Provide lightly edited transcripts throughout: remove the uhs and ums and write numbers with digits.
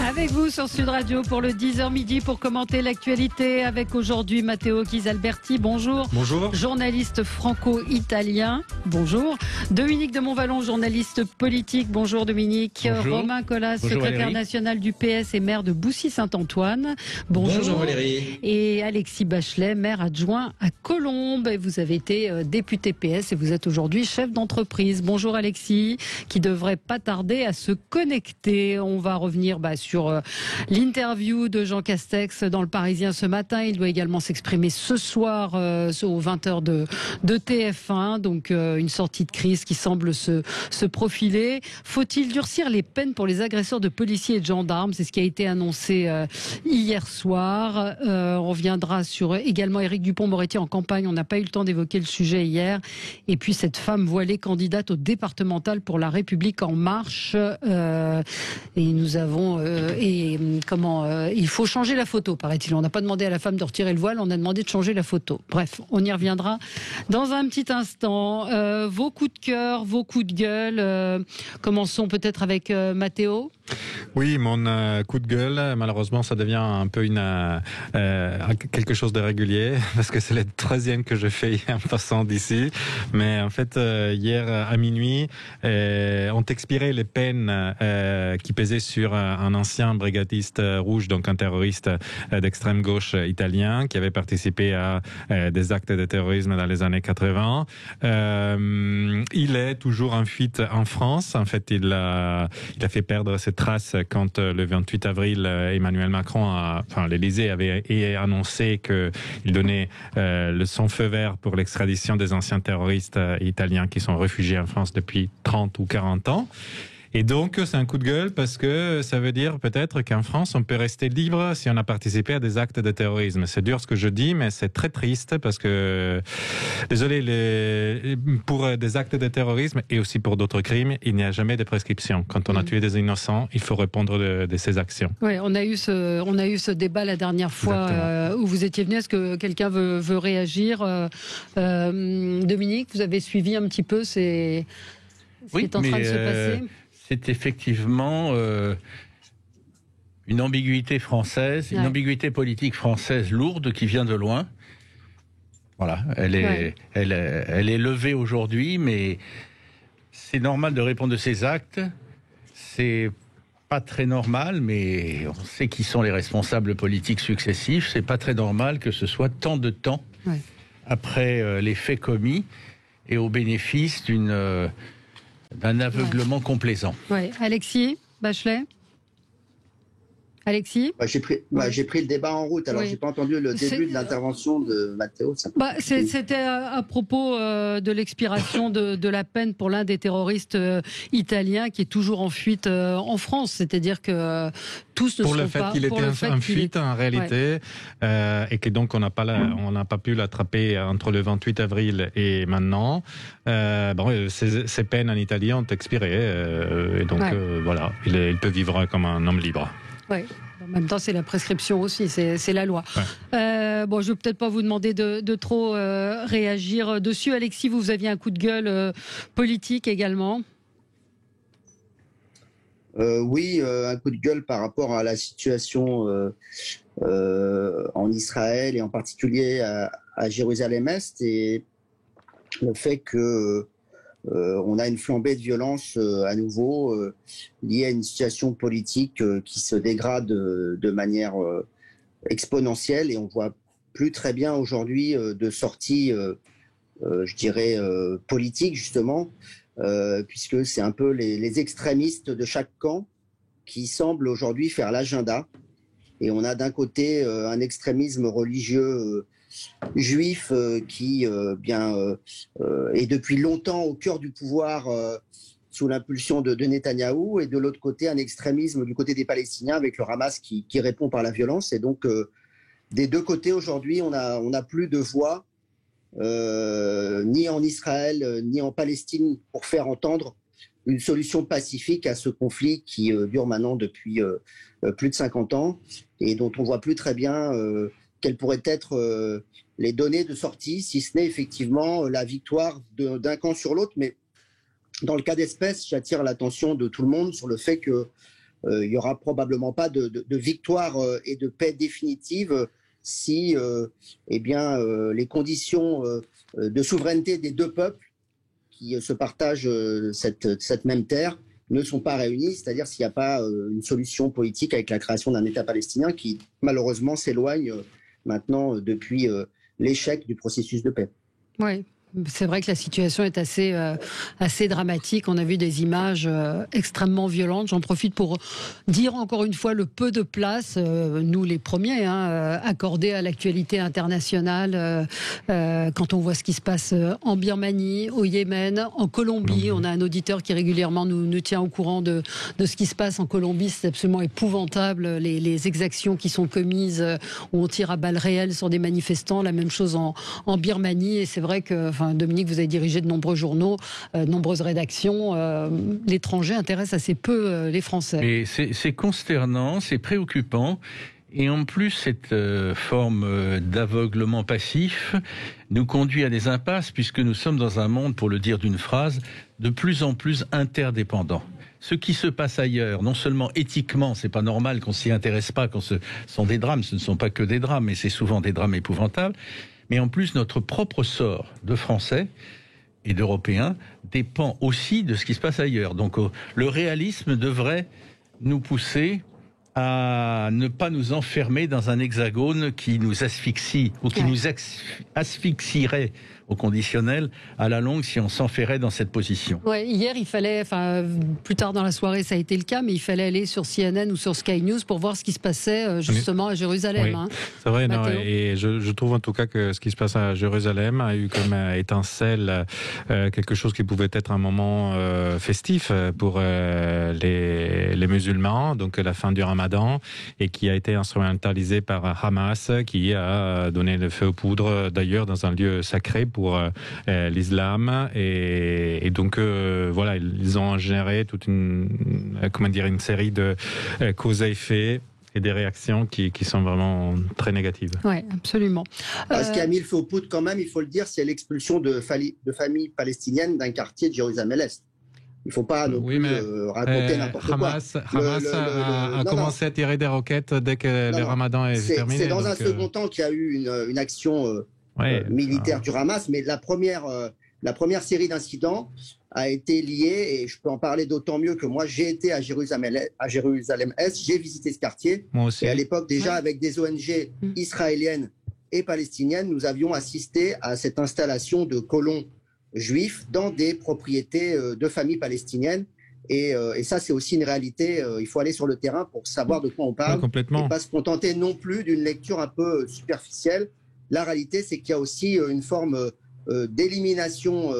Avec vous sur Sud Radio pour le 10h midi pour commenter l'actualité avec aujourd'hui Matteo Ghisalberti, bonjour. Bonjour. Journaliste franco-italien, bonjour. Dominique de Montvalon, journaliste politique, bonjour Dominique. Bonjour. Romain Collas, Bonjour secrétaire Valérie. national du PS et maire de Boussy-Saint-Antoine, bonjour. Bonjour Valérie. Et Alexis Bachelet, maire adjoint à Colombes. Et vous avez été député PS et vous êtes aujourd'hui chef d'entreprise. Bonjour Alexis, qui devrait pas tarder à se connecter. On va revenir sur l'interview de Jean Castex dans le Parisien ce matin. Il doit également s'exprimer ce soir aux 20h de TF1. Donc une sortie de crise qui semble se profiler. Faut-il durcir les peines pour les agresseurs de policiers et de gendarmes? C'est ce qui a été annoncé hier soir. On reviendra sur également Éric Dupond-Moretti en campagne. On n'a pas eu le temps d'évoquer le sujet hier. Et puis cette femme voilée candidate au départemental pour La République en marche. Et nous avons il faut changer la photo, paraît-il. On n'a pas demandé à la femme de retirer le voile, on a demandé de changer la photo. Bref, on y reviendra dans un petit instant. Vos coups de cœur, vos coups de gueule. Commençons peut-être avec Matteo. Oui, mon coup de gueule, malheureusement, ça devient un peu quelque chose de régulier, parce que c'est le 13e que je fais en passant d'ici. Mais en fait, hier à minuit, ont expiré les peines qui pesaient sur un ancien brigadiste rouge, donc un terroriste d'extrême gauche italien, qui avait participé à des actes de terrorisme dans les années 80. Il est toujours en fuite en France. En fait, il a fait perdre ses traces quand le 28 avril, Emmanuel Macron, l'Élysée avait annoncé qu'il donnait son feu vert pour l'extradition des anciens terroristes italiens qui sont réfugiés en France depuis 30 ou 40 ans. Et donc, c'est un coup de gueule parce que ça veut dire peut-être qu'en France, on peut rester libre si on a participé à des actes de terrorisme. C'est dur ce que je dis, mais c'est très triste parce que, désolé, pour des actes de terrorisme et aussi pour d'autres crimes, il n'y a jamais de prescription. Quand on a tué des innocents, il faut répondre de ses actions. Oui, on a eu ce débat la dernière fois où vous étiez venu. Est-ce que quelqu'un veut réagir? Dominique, vous avez suivi un petit peu ce qui est en train de se passer? C'est effectivement une ambiguïté française, une ambiguïté politique française lourde qui vient de loin. Voilà, elle est levée aujourd'hui, mais c'est normal de répondre de ses actes. C'est pas très normal, mais on sait qui sont les responsables politiques successifs. C'est pas très normal que ce soit tant de temps après les faits commis et au bénéfice d'un aveuglement complaisant. Oui, Alexis Bachelet. Alexis, j'ai pris le débat en route, alors j'ai pas entendu le début de l'intervention de Matteo. C'était à propos de l'expiration de la peine pour l'un des terroristes italiens qui est toujours en fuite en France. C'est-à-dire que tous ne pour sont le fait pas... qu'il était en fuite en réalité, et que donc on n'a pas pu l'attraper entre le 28 avril et maintenant. Ces peines en Italie ont expiré, et donc voilà, il peut vivre comme un homme libre. Oui, en même temps, c'est la prescription aussi, c'est la loi. Je ne vais peut-être pas vous demander de trop réagir dessus. Alexis, vous aviez un coup de gueule politique également. Oui, un coup de gueule par rapport à la situation en Israël et en particulier à Jérusalem-Est et le fait que on a une flambée de violence à nouveau liée à une situation politique qui se dégrade de manière exponentielle et on voit plus très bien aujourd'hui de sorties, je dirais, politiques justement, puisque c'est un peu les extrémistes de chaque camp qui semblent aujourd'hui faire l'agenda. Et on a d'un côté un extrémisme religieux juif qui est depuis longtemps au cœur du pouvoir sous l'impulsion de Netanyahou, et de l'autre côté un extrémisme du côté des Palestiniens avec le Hamas qui répond par la violence. Et donc des deux côtés aujourd'hui on a plus de voix ni en Israël ni en Palestine pour faire entendre une solution pacifique à ce conflit qui dure maintenant depuis plus de 50 ans et dont on voit plus très bien quelles pourraient être les données de sortie, si ce n'est effectivement la victoire d'un camp sur l'autre. Mais dans le cas d'espèce, j'attire l'attention de tout le monde sur le fait que il n'y aura probablement pas de victoire et de paix définitive si les conditions de souveraineté des deux peuples qui se partagent cette même terre ne sont pas réunies, c'est-à-dire s'il n'y a pas une solution politique avec la création d'un État palestinien qui malheureusement s'éloigne maintenant depuis l'échec du processus de paix. Oui. C'est vrai que la situation est assez dramatique. On a vu des images extrêmement violentes. J'en profite pour dire encore une fois le peu de place, nous les premiers, accordés à l'actualité internationale. Quand on voit ce qui se passe en Birmanie, au Yémen, en Colombie, on a un auditeur qui régulièrement nous tient au courant de ce qui se passe en Colombie. C'est absolument épouvantable, les exactions qui sont commises où on tire à balles réelles sur des manifestants. La même chose en Birmanie. Et c'est vrai que Dominique, vous avez dirigé de nombreux journaux, de nombreuses rédactions. L'étranger intéresse assez peu les Français. Et c'est consternant, c'est préoccupant. Et en plus, cette forme d'aveuglement passif nous conduit à des impasses, puisque nous sommes dans un monde, pour le dire d'une phrase, de plus en plus interdépendant. Ce qui se passe ailleurs, non seulement éthiquement, c'est pas normal qu'on s'y intéresse pas, quand ce sont des drames, ce ne sont pas que des drames, mais c'est souvent des drames épouvantables. Mais en plus, notre propre sort de Français et d'Européens dépend aussi de ce qui se passe ailleurs. Donc le réalisme devrait nous pousser à ne pas nous enfermer dans un hexagone qui nous asphyxie ou qui nous asphyxierait au conditionnel à la longue si on s'enferrait dans cette position. Ouais, hier, il fallait, plus tard dans la soirée, ça a été le cas, mais il fallait aller sur CNN ou sur Sky News pour voir ce qui se passait justement à Jérusalem. Oui, c'est vrai, non, et je trouve en tout cas que ce qui se passe à Jérusalem a eu comme étincelle quelque chose qui pouvait être un moment festif pour les musulmans, donc la fin du Ramadan, et qui a été instrumentalisé par Hamas, qui a donné le feu aux poudres, d'ailleurs, dans un lieu sacré pour l'islam, et donc voilà, ils ont généré toute une série de causes à effet et des réactions qui sont vraiment très négatives. Oui, absolument. Ce qui a mis le feu aux poudres quand même, il faut le dire, c'est l'expulsion de familles palestiniennes d'un quartier de Jérusalem-Est. Il ne faut pas raconter n'importe quoi. Hamas a commencé à tirer des roquettes dès que le Ramadan est terminé. C'est dans un second temps qu'il y a eu une action militaire du Hamas, mais la première série d'incidents a été liée, et je peux en parler d'autant mieux que moi j'ai été à Jérusalem-Est, j'ai visité ce quartier, moi aussi. Et à l'époque déjà avec des ONG israéliennes et palestiniennes, nous avions assisté à cette installation de colons juifs dans des propriétés de familles palestiniennes. Et ça, c'est aussi une réalité. Il faut aller sur le terrain pour savoir de quoi on parle, et pas se contenter non plus d'une lecture un peu superficielle. La réalité, c'est qu'il y a aussi une forme d'élimination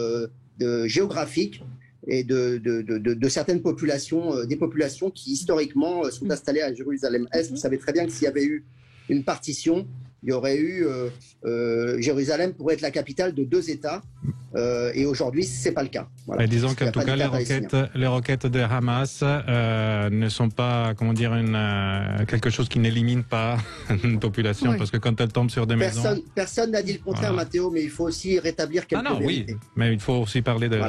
géographique et de certaines populations, des populations qui historiquement sont installées à Jérusalem-Est. Vous savez très bien que s'il y avait eu une partition, il y aurait eu Jérusalem pourrait être la capitale de 2 États, et aujourd'hui c'est pas le cas. Voilà. Mais disons qu'en tout cas les roquettes de Hamas ne sont pas quelque chose qui n'élimine pas une population, parce que quand elle tombe sur des maisons, personne n'a dit le contraire, Mathéo, mais il faut aussi rétablir quelques vérités. Oui, mais il faut aussi parler de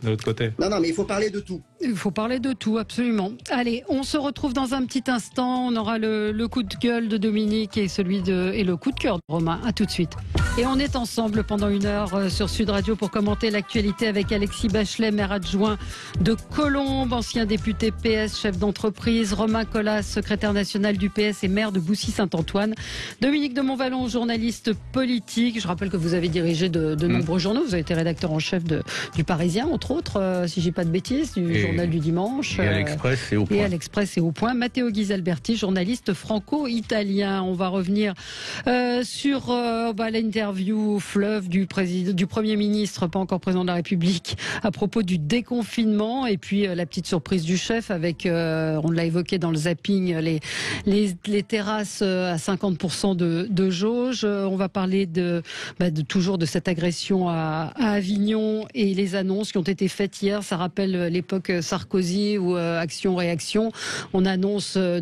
l'autre côté. Non, mais il faut parler de tout. Il faut parler de tout, absolument. Allez, on se retrouve dans un petit instant. On aura le coup de gueule de Dominique et le coup de cœur de Romain. À tout de suite. Et on est ensemble pendant 1 heure sur Sud Radio pour commenter l'actualité avec Alexis Bachelet, maire adjoint de Colombes, ancien député PS, chef d'entreprise, Romain Colas, secrétaire national du PS et maire de Boussy-Saint-Antoine, Dominique de Montvalon, journaliste politique. Je rappelle que vous avez dirigé de nombreux journaux. Vous avez été rédacteur en chef du Parisien, entre autres, si je dis pas de bêtises, du Journal du Dimanche. Et à l'Express et au Point. Et à l'Express et au Point. Matteo Ghisalberti, journaliste franco-italien. On va revenir sur l'interview fleuve du Premier ministre, pas encore président de la République, à propos du déconfinement, et puis la petite surprise du chef avec, on l'a évoqué dans le zapping, les terrasses à 50% de jauge. On va parler toujours de cette agression à Avignon et les annonces qui ont été faites hier. Ça rappelle l'époque Sarkozy ou action-réaction. On annonce un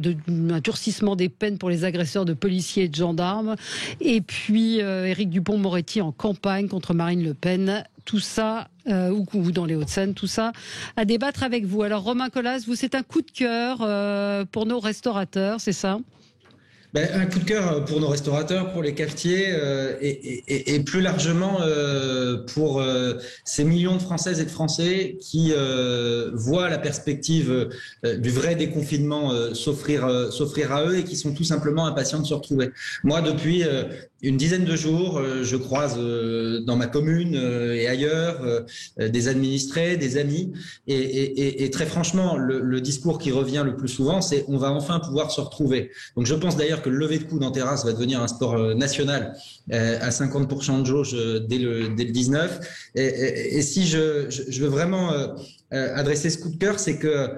durcissement des peines pour les agresseurs de policiers et de gendarmes. Et puis Éric Dupond-Moretti en campagne contre Marine Le Pen. tout ça, ou dans les Hauts-de-Seine, tout ça, à débattre avec vous. Alors Romain Colas, vous, c'est un coup de cœur pour nos restaurateurs, c'est ça ? Un coup de cœur pour nos restaurateurs, pour les cafetiers et plus largement pour ces millions de Françaises et de Français qui voient la perspective du vrai déconfinement s'offrir à eux et qui sont tout simplement impatients de se retrouver. Moi, depuis une dizaine de jours, je croise dans ma commune et ailleurs des administrés, des amis et très franchement, le discours qui revient le plus souvent, c'est on va enfin pouvoir se retrouver. Donc je pense d'ailleurs que le lever de coude en terrasse va devenir un sport national à 50% de jauge dès le 19. Et si je veux vraiment adresser ce coup de cœur, c'est que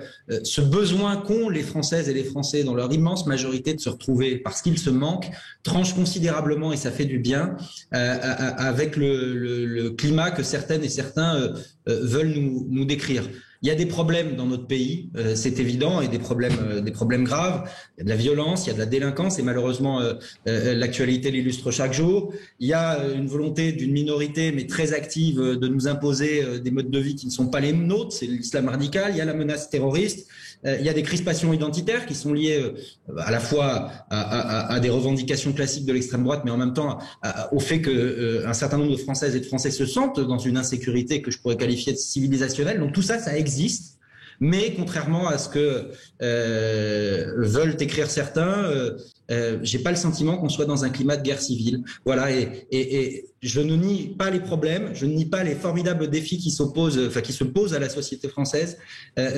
ce besoin qu'ont les Françaises et les Français dans leur immense majorité de se retrouver parce qu'ils se manquent tranche considérablement et ça fait du bien avec le climat que certaines et certains veulent nous décrire. Il y a des problèmes dans notre pays, c'est évident, et des problèmes graves. Il y a de la violence, il y a de la délinquance, et malheureusement, l'actualité l'illustre chaque jour. Il y a une volonté d'une minorité, mais très active, de nous imposer des modes de vie qui ne sont pas les nôtres. C'est l'islam radical. Il y a la menace terroriste. Il y a des crispations identitaires qui sont liées à la fois à des revendications classiques de l'extrême droite, mais en même temps au fait que un certain nombre de Françaises et de Français se sentent dans une insécurité que je pourrais qualifier de civilisationnelle. Donc tout ça, ça existe. Mais contrairement à ce que veulent écrire certains, j'ai pas le sentiment qu'on soit dans un climat de guerre civile. Voilà, et je ne nie pas les problèmes, je ne nie pas les formidables défis qui se posent à la société française,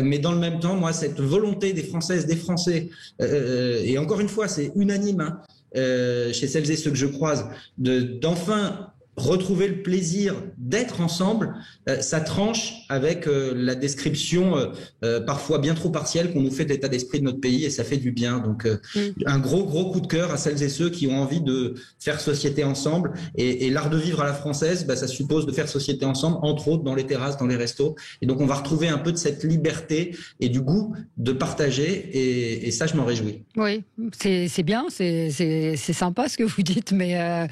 mais dans le même temps, moi, cette volonté des Françaises, des Français, et encore une fois, c'est unanime chez celles et ceux que je croise, d'enfin retrouver le plaisir d'être ensemble, ça tranche avec la description parfois bien trop partielle qu'on nous fait de l'état d'esprit de notre pays, et ça fait du bien. Donc un gros coup de cœur à celles et ceux qui ont envie de faire société ensemble, et l'art de vivre à la française, ça suppose de faire société ensemble, entre autres dans les terrasses, dans les restos, et donc on va retrouver un peu de cette liberté et du goût de partager, et ça je m'en réjouis. Oui, c'est bien, c'est sympa ce que vous dites, mais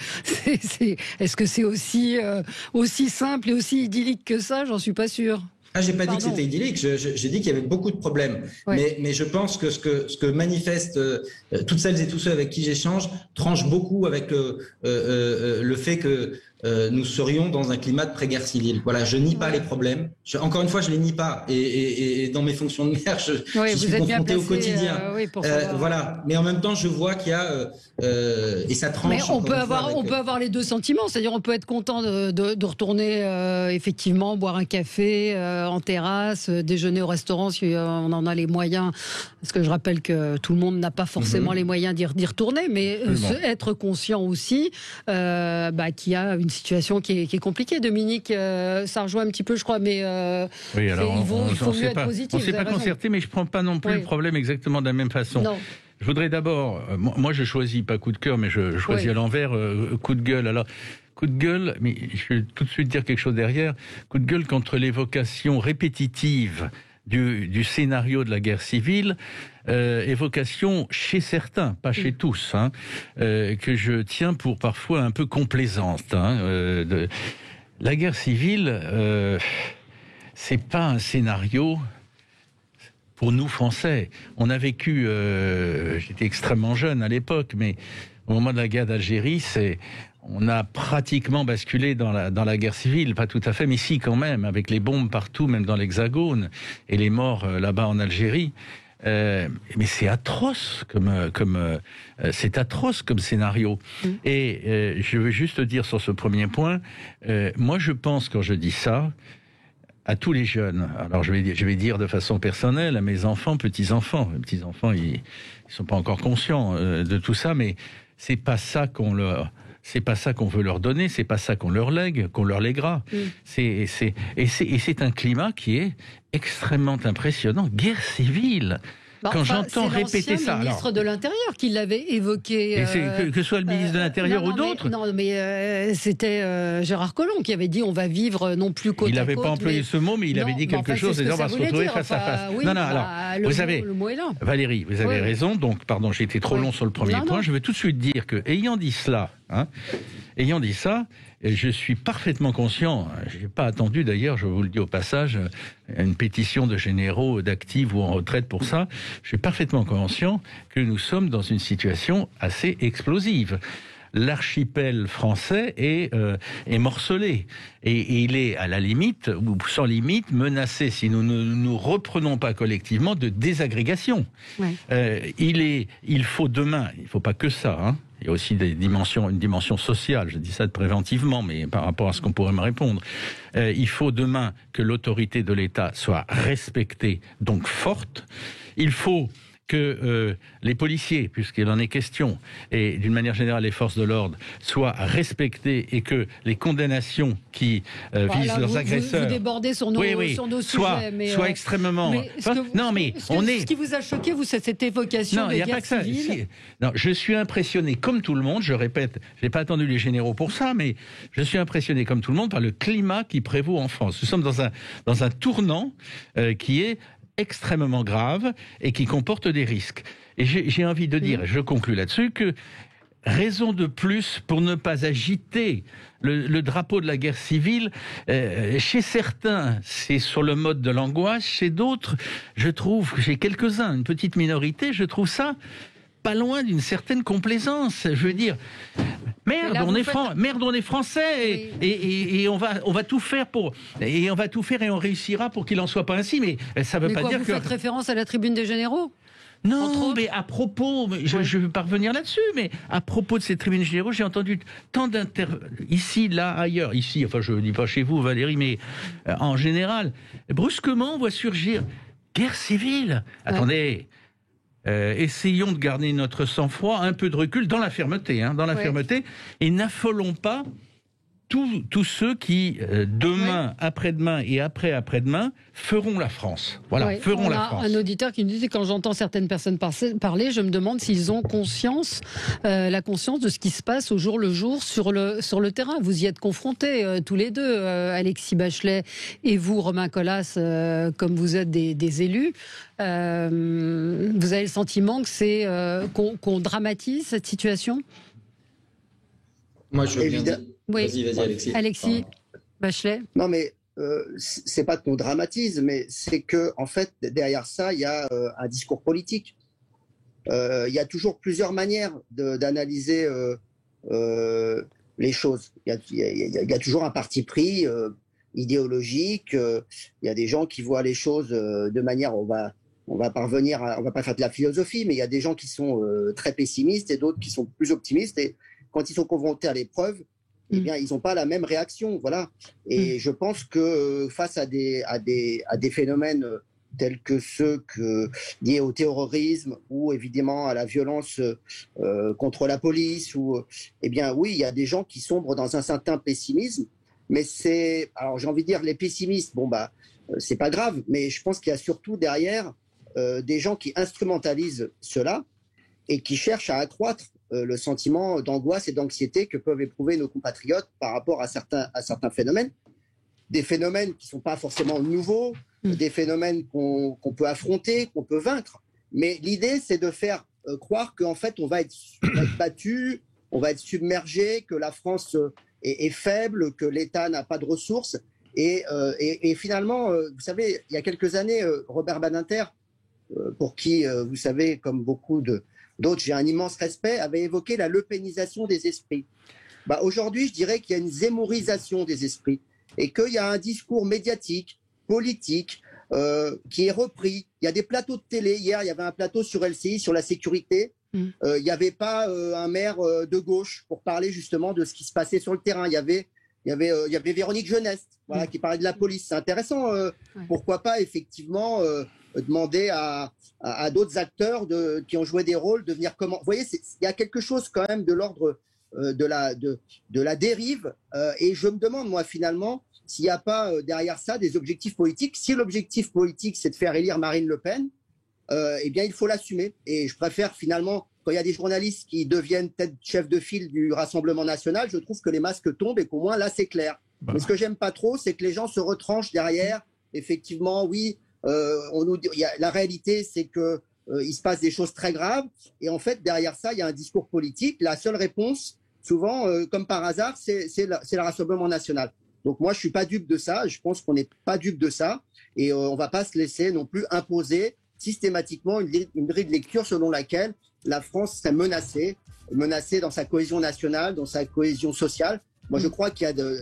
est-ce que c'est aussi simple et aussi idyllique que ça? J'en suis pas sûre. J'ai pas dit que c'était idyllique, j'ai dit qu'il y avait beaucoup de problèmes. Ouais. Mais je pense que ce que manifestent toutes celles et tous ceux avec qui j'échange tranche beaucoup avec le fait que nous serions dans un climat de pré-guerre civile. Voilà, je nie pas les problèmes. Encore une fois, je les nie pas. Et dans mes fonctions de maire, je suis confronté au quotidien. Voilà. Mais en même temps, je vois qu'il y a et ça tranche. Mais on peut avoir les deux sentiments. C'est-à-dire, on peut être content de retourner effectivement boire un café en terrasse, déjeuner au restaurant si on en a les moyens. Parce que je rappelle que tout le monde n'a pas forcément les moyens d'y retourner, mais être conscient aussi qu'il y a une situation qui est compliquée. Dominique, ça rejoint un petit peu, je crois, mais oui, alors il faut mieux être positif. On ne s'est pas concerté, mais je ne prends pas non plus le problème exactement de la même façon. Non. Je voudrais d'abord, moi je choisis pas coup de cœur, mais je choisis à l'envers coup de gueule. Alors, coup de gueule, mais je vais tout de suite dire quelque chose derrière, coup de gueule contre l'évocation répétitive du scénario de la guerre civile, évocation chez certains, pas chez tous, que je tiens pour parfois un peu complaisante. La guerre civile, c'est pas un scénario pour nous Français. On a vécu, j'étais extrêmement jeune à l'époque, mais au moment de la guerre d'Algérie, on a pratiquement basculé dans la guerre civile, pas tout à fait, mais si quand même, avec les bombes partout, même dans l'Hexagone, et les morts là-bas en Algérie. Mais c'est atroce c'est atroce comme scénario. Et je veux juste dire sur ce premier point, moi je pense quand je dis ça à tous les jeunes. Alors je vais dire de façon personnelle à mes enfants, petits-enfants. Les petits-enfants, ils sont pas encore conscients de tout ça, mais c'est pas ça qu'on veut leur donner, c'est pas ça qu'on leur lègue, qu'on leur lèguera. Et c'est un climat qui est extrêmement impressionnant. Guerre civile. Quand j'entends répéter ça, c'est l'ancien ministre de l'Intérieur qui l'avait évoqué. Et que ce soit le ministre de l'Intérieur ou d'autres. Mais c'était Gérard Collomb qui avait dit on va vivre non plus côte à côte. Il n'avait pas employé ce mot, mais il avait dit quelque chose. C'est-à-dire on va se retrouver face à face. Alors vous savez, le mot est là. Valérie, vous avez raison. Donc, pardon, j'ai été trop long sur le premier point. Je veux tout de suite dire que, ayant dit cela, Hein. Ayant dit ça, je suis parfaitement conscient, je n'ai pas attendu d'ailleurs, je vous le dis au passage, une pétition de généraux, d'actifs ou en retraite pour ça, je suis parfaitement conscient que nous sommes dans une situation assez explosive. L'archipel français est morcelé et il est à la limite ou sans limite menacé si nous ne nous reprenons pas collectivement de désagrégation. Ouais. Il faut demain, il ne faut pas que ça, hein. Il y a aussi une dimension sociale, je dis ça préventivement, mais par rapport à ce qu'on pourrait me répondre. Il faut demain que l'autorité de l'État soit respectée, donc forte. Il faut que les policiers, puisqu'il en est question, et d'une manière générale les forces de l'ordre, soient respectés et que les condamnations qui visent leurs agresseurs... Vous débordez sur nos, sur nos sujets. Mais soient extrêmement... Ce qui vous a choqué, vous, c'est cette évocation de guerre civile. Non, je suis impressionné, comme tout le monde, je répète, je n'ai pas attendu les généraux pour ça, mais je suis impressionné, comme tout le monde, par le climat qui prévaut en France. Nous sommes dans un tournant qui est extrêmement grave et qui comporte des risques. Et j'ai envie de dire, et je conclus là-dessus, que raison de plus pour ne pas agiter le drapeau de la guerre civile. Chez certains, c'est sur le mode de l'angoisse. Chez d'autres, je trouve, chez quelques-uns, une petite minorité, je trouve ça pas loin d'une certaine complaisance. Je veux dire, merde, on est français et on va tout faire et on réussira pour qu'il en soit pas ainsi. Mais ça veut pas dire que... Vous faites référence à la tribune des généraux ? Non, mais à propos, je vais pas revenir là-dessus, mais à propos de ces tribunes généraux, j'ai entendu tant ici, là, ailleurs, ici, enfin je ne dis pas chez vous Valérie, mais en général, brusquement on voit surgir guerre civile. Ouais. Attendez, essayons de garder notre sang-froid, un peu de recul, dans la fermeté, fermeté, et n'affolons pas tous ceux qui, demain, après-demain et après-après-demain, feront la France. Voilà, feront la France. Un auditeur qui nous dit, quand j'entends certaines personnes parler, je me demande s'ils ont conscience, la conscience de ce qui se passe au jour le jour sur le terrain. Vous y êtes confrontés tous les deux, Alexis Bachelet et vous, Romain Colas, comme vous êtes des élus. Vous avez le sentiment que c'est qu'on dramatise cette situation ? Moi, je veux bien dire. Oui. Vas-y, Alexis. Alexis Bachelet. Non, mais c'est pas qu'on dramatise, mais c'est que en fait derrière ça, il y a un discours politique. Il y a toujours plusieurs manières d'analyser les choses. Il y a toujours un parti pris idéologique. Il y a des gens qui voient les choses de manière, on va pas faire de la philosophie, mais il y a des gens qui sont très pessimistes et d'autres qui sont plus optimistes. Et quand ils sont confrontés à l'épreuve, eh bien, ils n'ont pas la même réaction, voilà. Et je pense que face à des phénomènes tels que ceux liés au terrorisme ou évidemment à la violence contre la police, eh bien, oui, il y a des gens qui sombrent dans un certain pessimisme. Mais alors j'ai envie de dire, les pessimistes, c'est pas grave, mais je pense qu'il y a surtout derrière des gens qui instrumentalisent cela et qui cherchent à accroître le sentiment d'angoisse et d'anxiété que peuvent éprouver nos compatriotes par rapport à certains phénomènes. Des phénomènes qui ne sont pas forcément nouveaux, des phénomènes qu'on peut affronter, qu'on peut vaincre. Mais l'idée, c'est de faire croire qu'en fait, on va être battu, on va être submergé, que la France est faible, que l'État n'a pas de ressources. Et finalement, vous savez, il y a quelques années, Robert Badinter, pour qui, vous savez, comme beaucoup d'autres, j'ai un immense respect, avait évoqué la lepénisation des esprits. Aujourd'hui, je dirais qu'il y a une zémorisation des esprits et qu'il y a un discours médiatique, politique, qui est repris. Il y a des plateaux de télé. Hier, il y avait un plateau sur LCI sur la sécurité. Il n'y avait pas un maire de gauche pour parler justement de ce qui se passait sur le terrain. Il y avait Véronique Jeunesse, voilà, qui parlait de la police. C'est intéressant. Pourquoi pas effectivement demander à d'autres acteurs qui ont joué des rôles de venir comment. Vous voyez, il y a quelque chose quand même de l'ordre de la dérive. Et je me demande, moi, finalement, s'il n'y a pas derrière ça des objectifs politiques. Si l'objectif politique, c'est de faire élire Marine Le Pen, eh bien, il faut l'assumer. Et je préfère finalement, quand il y a des journalistes qui deviennent peut-être chefs de file du Rassemblement national, je trouve que les masques tombent et qu'au moins là, c'est clair. Mais ce que j'aime pas trop, c'est que les gens se retranchent derrière. Effectivement, oui, on nous dit, la réalité, c'est que il se passe des choses très graves. Et en fait, derrière ça, il y a un discours politique. La seule réponse, souvent, comme par hasard, c'est le Rassemblement national. Donc moi, je suis pas dupe de ça. Je pense qu'on n'est pas dupe de ça. Et on va pas se laisser non plus imposer systématiquement une grille de lecture selon laquelle la France serait menacée dans sa cohésion nationale, dans sa cohésion sociale. Moi, je crois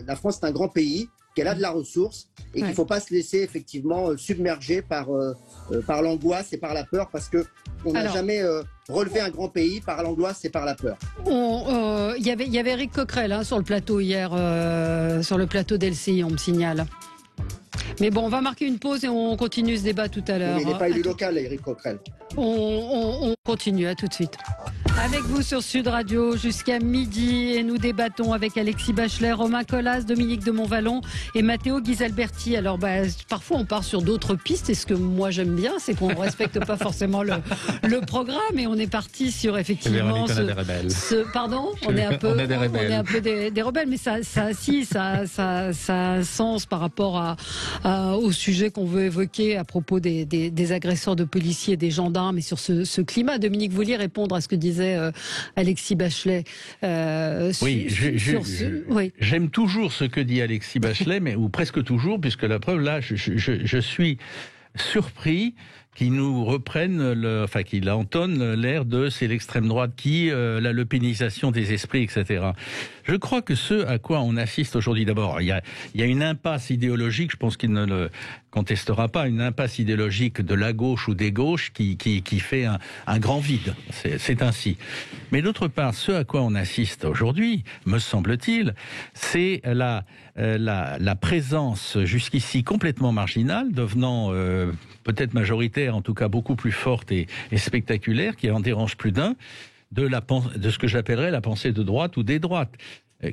la France est un grand pays, qu'elle a de la ressource et qu'il ne faut pas se laisser effectivement submerger par l'angoisse et par la peur, parce qu'on n'a jamais relevé un grand pays par l'angoisse et par la peur. Il y avait Éric Coquerel sur le plateau hier, sur le plateau d'LCI, on me signale. Mais bon, on va marquer une pause et on continue ce débat tout à l'heure. Mais il n'est pas élu local, Éric Coquerel. On continue, à tout de suite. Avec vous sur Sud Radio jusqu'à midi, et nous débattons avec Alexis Bachelet, Romain Colas, Dominique de Montvalon et Matteo Ghisalberti. Alors parfois on part sur d'autres pistes, et ce que moi j'aime bien, c'est qu'on ne respecte pas forcément le programme, et on est parti sur effectivement on est des rebelles. Pardon, on est un peu des rebelles, mais ça a un sens par rapport au sujet qu'on veut évoquer à propos des agresseurs de policiers et des gendarmes, et sur ce climat. Dominique, vous vouliez répondre à ce que disait Alexis Bachelet. Oui, j'aime toujours ce que dit Alexis Bachelet, ou presque toujours, puisque la preuve, là, je suis surpris qu'il nous reprenne, qu'il entonne l'air de c'est l'extrême droite qui, la lepénisation des esprits, etc. Je crois que ce à quoi on assiste aujourd'hui, d'abord, il y a une impasse idéologique, je pense qu'il ne le contestera pas, une impasse idéologique de la gauche ou des gauches qui fait un grand vide. C'est ainsi. Mais d'autre part, ce à quoi on assiste aujourd'hui, me semble-t-il, c'est la présence jusqu'ici complètement marginale, devenant peut-être majoritaire, en tout cas beaucoup plus forte et spectaculaire, qui en dérange plus d'un, de ce que j'appellerais la pensée de droite ou des droites.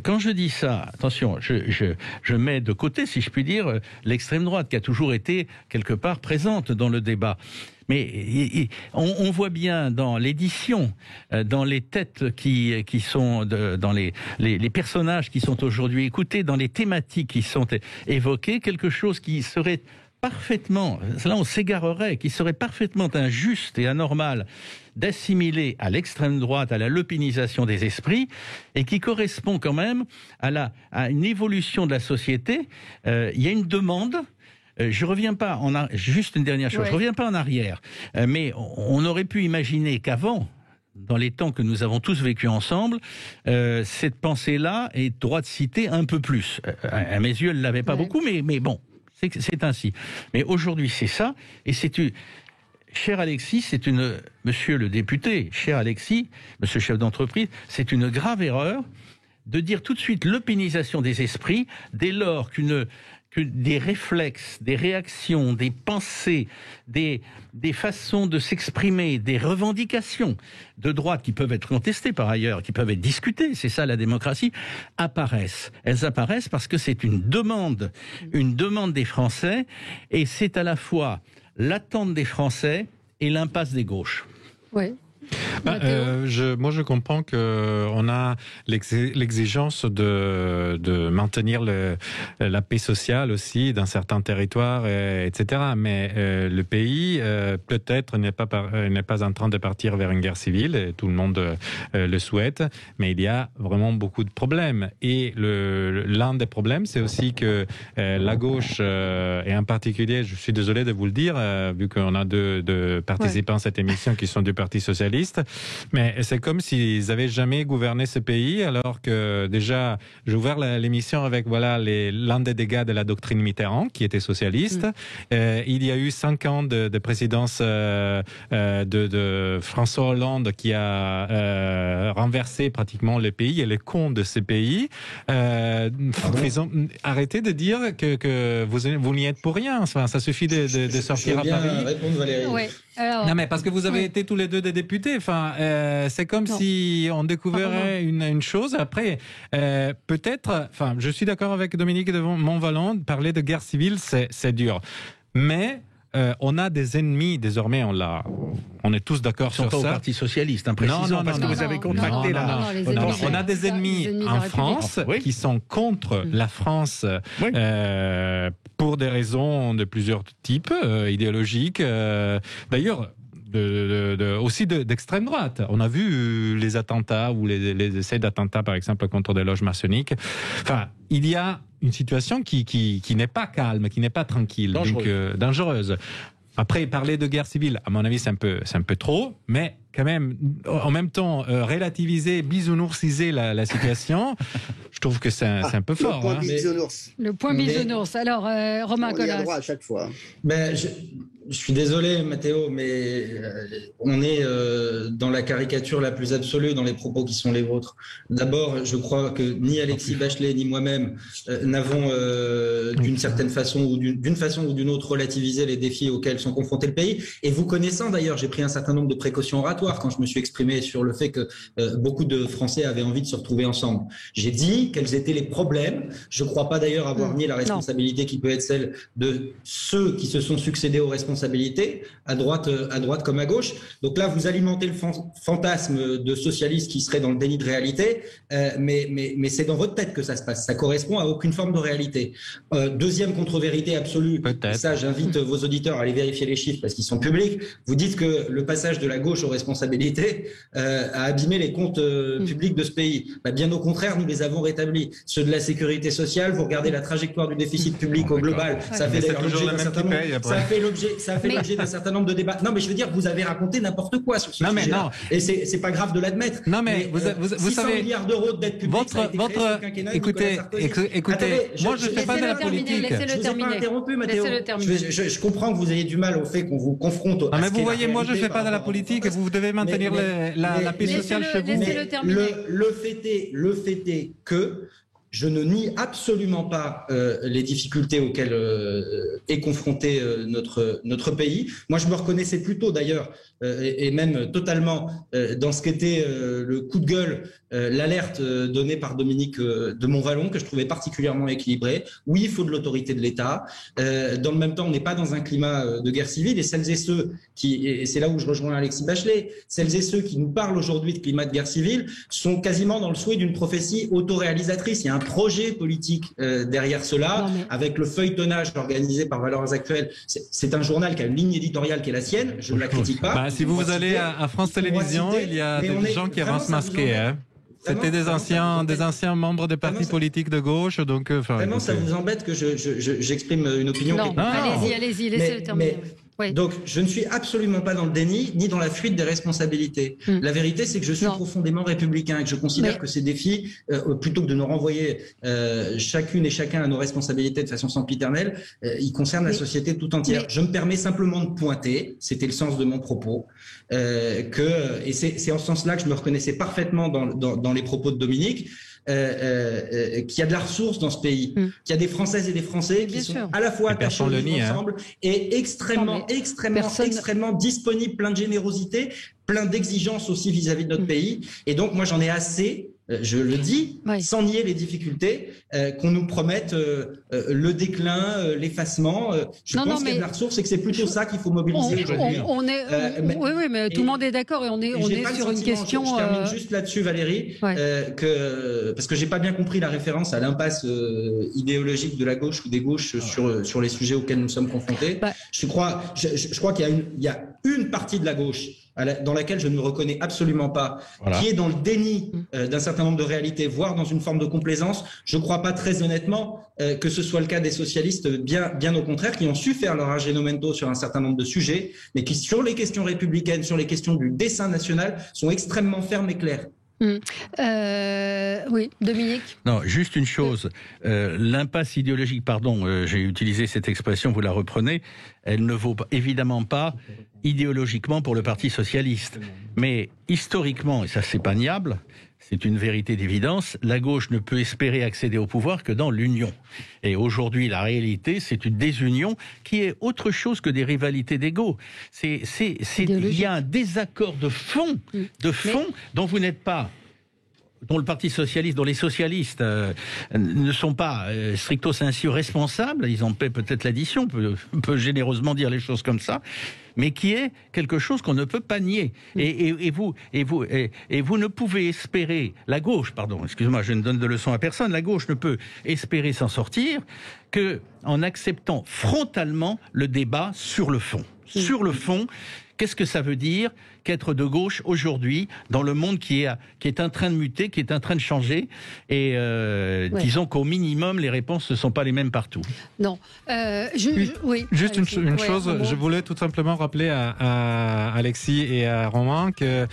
Quand je dis ça, attention, je mets de côté, si je puis dire, l'extrême droite, qui a toujours été quelque part présente dans le débat. Mais on voit bien dans l'édition, dans les têtes qui sont, dans les personnages qui sont aujourd'hui écoutés, dans les thématiques qui sont évoquées, quelque chose qui serait parfaitement, là on s'égarerait, qui serait parfaitement injuste et anormal d'assimiler à l'extrême droite, à la lepénisation des esprits, et qui correspond quand même à une évolution de la société. Il y a une demande. Je reviens pas juste une dernière chose. Ouais. Je reviens pas en arrière, mais on aurait pu imaginer qu'avant, dans les temps que nous avons tous vécu ensemble, cette pensée-là est droit de citer un peu plus. À mes yeux, elle l'avait pas beaucoup, mais bon. C'est ainsi. Mais aujourd'hui, c'est ça. Et cher Alexis, monsieur le député, cher Alexis, monsieur chef d'entreprise, c'est une grave erreur de dire tout de suite l'opénisation des esprits dès lors que des réflexes, des réactions, des pensées, des façons de s'exprimer, des revendications de droite qui peuvent être contestées par ailleurs, qui peuvent être discutées, c'est ça la démocratie, apparaissent. Elles apparaissent parce que c'est une demande des Français, et c'est à la fois l'attente des Français et l'impasse des gauches. Oui. Moi, je comprends qu'on a l'exigence de maintenir la paix sociale aussi dans certains territoires, etc. Mais le pays, peut-être, n'est pas en train de partir vers une guerre civile, et tout le monde le souhaite, mais il y a vraiment beaucoup de problèmes. Et l'un des problèmes, c'est aussi que la gauche, et en particulier, je suis désolé de vous le dire, vu qu'on a deux participants à cette émission qui sont du Parti socialiste, mais c'est comme s'ils n'avaient jamais gouverné ce pays, alors que déjà, j'ai ouvert l'émission avec l'un des dégâts de la doctrine Mitterrand, qui était socialiste. Il y a eu 5 ans de présidence de François Hollande, qui a renversé pratiquement le pays et les comptes de ce pays. Arrêtez de dire que vous n'y êtes pour rien. Enfin, ça suffit de sortir à Paris. Répondre, Valérie. Ouais. Alors, non, mais parce que vous avez été tous les deux des députés. Enfin, c'est comme si on découvrait une chose. Après, peut-être. Enfin, je suis d'accord avec Dominique de Montvalon. Parler de guerre civile, c'est dur. Mais on a des ennemis désormais. On est tous d'accord sur ça. Au Parti socialiste, précisément, parce que vous avez contracté là. On a des ennemis en France qui sont contre la France pour des raisons de plusieurs types, idéologiques. D'ailleurs, aussi d'extrême droite. On a vu les attentats ou les essais d'attentats, par exemple, contre des loges maçonniques. Enfin, il y a une situation qui n'est pas calme, qui n'est pas tranquille, dangereuse. Après, parler de guerre civile, à mon avis, c'est un peu trop, mais quand même, en même temps, relativiser, bisounoursiser la situation, je trouve que c'est un peu fort. Le point bisounours. Le point bisounours. Alors, Romain Colas. On y a droit à chaque fois. Je suis désolé, Mathéo, mais on est dans la caricature la plus absolue dans les propos qui sont les vôtres. D'abord, je crois que ni Alexis Bachelet ni moi-même n'avons d'une certaine façon ou d'une façon ou d'une autre relativisé les défis auxquels sont confrontés le pays. Et vous connaissant d'ailleurs, j'ai pris un certain nombre de précautions oratoires quand je me suis exprimé sur le fait que beaucoup de Français avaient envie de se retrouver ensemble. J'ai dit quels étaient les problèmes. Je ne crois pas d'ailleurs avoir nié la responsabilité qui peut être celle de ceux qui se sont succédés aux responsabilités à droite comme à gauche. Donc là, vous alimentez le fantasme de socialistes qui seraient dans le déni de réalité, mais c'est dans votre tête que ça se passe. Ça correspond à aucune forme de réalité. Deuxième contre-vérité absolue, ça j'invite vos auditeurs à aller vérifier les chiffres parce qu'ils sont publics. Vous dites que le passage de la gauche aux responsabilités a abîmé les comptes publics de ce pays. Bien au contraire, nous les avons rétablis. Ceux de la sécurité sociale, vous regardez la trajectoire du déficit public au global, ça fait d'ailleurs l'objet d'un certain nombre... Ça fait l'objet d'un certain nombre de débats. Non, mais je veux dire, vous avez raconté n'importe quoi sur ce sujet-là. Et c'est pas grave de l'admettre. Non, mais vous 600 savez, milliards d'euros de dette publique, ça a été créé sous le quinquennat de Nicolas Sarkozy. Écoutez, moi je ne fais pas de la politique. Je vous ai pas interrompu, Mathéo. Je comprends que vous ayez du mal au fait qu'on vous confronte. Non, mais vous voyez, moi je ne fais pas de la politique et vous devez maintenir la paix sociale chez vous. Le fait est que je ne nie absolument pas les difficultés auxquelles est confronté notre pays. Moi, je me reconnaissais plutôt d'ailleurs, et même totalement, dans ce qu'était le coup de gueule, l'alerte donnée par Dominique de Montvalon, que je trouvais particulièrement équilibrée. Oui, il faut de l'autorité de l'État. Dans le même temps, on n'est pas dans un climat de guerre civile. Et celles et ceux et c'est là où je rejoins Alexis Bachelet, celles et ceux qui nous parlent aujourd'hui de climat de guerre civile sont quasiment dans le souhait d'une prophétie autoréalisatrice. Il y a un projet politique derrière cela, avec le feuilletonnage organisé par Valeurs Actuelles. C'est un journal qui a une ligne édtoriale qui est la sienne, je ne la critique pas. Si vous allez à France Télévisions, il y a des gens qui avancent masqués. C'était des anciens membres des partis politiques de gauche, donc... Vraiment, ça vous embête que j'exprime une opinion? Non, allez-y, laissez-le terminer. Oui. Donc, je ne suis absolument pas dans le déni, ni dans la fuite des responsabilités. La vérité, c'est que je suis profondément républicain et que je considère que ces défis, plutôt que de nous renvoyer chacune et chacun à nos responsabilités de façon sempiternelle, ils concernent la société tout entière. Je me permets simplement de pointer, c'était le sens de mon propos, et c'est en ce sens-là que je me reconnaissais parfaitement dans les propos de Dominique, qu'il y a de la ressource dans ce pays, qu'il y a des Françaises et des Français qui sont à la fois attachés au vivre ensemble et extrêmement disponibles, plein de générosité, plein d'exigences aussi vis-à-vis de notre pays. Et donc, moi, j'en ai assez, je le dis, sans nier les difficultés, qu'on nous promette le déclin, l'effacement. Je pense qu'il y a de la ressource et que c'est plutôt ça qu'il faut mobiliser aujourd'hui. Oui, mais tout le monde est d'accord et on est sur une question... Je termine juste là-dessus, Valérie, parce que j'ai pas bien compris la référence à l'impasse idéologique de la gauche ou des gauches sur les sujets auxquels nous sommes confrontés. Je crois qu'il y a une partie de la gauche dans laquelle je ne me reconnais absolument pas, qui est dans le déni d'un certain nombre de réalités, voire dans une forme de complaisance. Je ne crois pas très honnêtement que ce soit le cas des socialistes, bien au contraire, qui ont su faire leur agénomento sur un certain nombre de sujets, mais qui, sur les questions républicaines, sur les questions du dessein national, sont extrêmement fermes et clairs. Oui, Dominique. Non, juste une chose. L'impasse idéologique, j'ai utilisé cette expression, vous la reprenez, elle ne vaut évidemment pas idéologiquement pour le Parti socialiste. Mais historiquement, et ça c'est pas niable, c'est une vérité d'évidence, la gauche ne peut espérer accéder au pouvoir que dans l'union. Et aujourd'hui, la réalité, c'est une désunion qui est autre chose que des rivalités d'ego. Il y a un désaccord de fond, dont vous n'êtes pas... dont le Parti socialiste, dont les socialistes ne sont pas stricto sensu responsables, ils en paient peut-être l'addition, on peut généreusement dire les choses comme ça, mais qui est quelque chose qu'on ne peut pas nier. Et vous ne pouvez espérer, la gauche, excusez-moi, je ne donne de leçons à personne, la gauche ne peut espérer s'en sortir que en acceptant frontalement le débat sur le fond. sur le fond, qu'est-ce que ça veut dire qu'être de gauche aujourd'hui, dans le monde qui est en train de muter, qui est en train de changer, et disons qu'au minimum, les réponses ne sont pas les mêmes partout. Non. Oui. Juste une chose, je voulais tout simplement rappeler à Alexis et à Romain que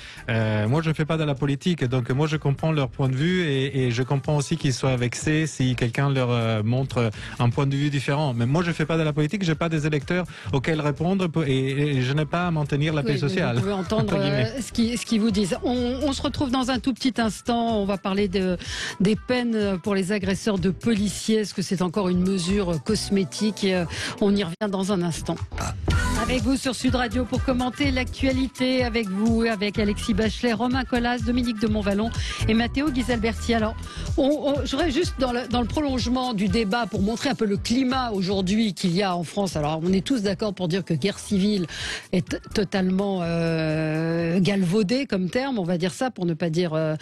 moi je ne fais pas de la politique, donc moi je comprends leur point de vue et je comprends aussi qu'ils soient vexés si quelqu'un leur montre un point de vue différent. Mais moi je ne fais pas de la politique, je n'ai pas des électeurs auxquels répondre et je n'ai pas à maintenir la paix sociale. Vous pouvez entendre ce qu'ils vous disent. On se retrouve dans un tout petit instant. On va parler des peines pour les agresseurs de policiers. Est-ce que c'est encore une mesure cosmétique? On y revient dans un instant. Avec vous sur Sud Radio pour commenter l'actualité avec vous, avec Alexis Bachelet, Romain Colas, Dominique de Montvalon et Matteo Ghisalberti. Alors, je voudrais juste dans le prolongement du débat pour montrer un peu le climat aujourd'hui qu'il y a en France. Alors, on est tous d'accord pour dire que guerre civile est totalement galvaudé comme terme, on va dire ça pour ne pas dire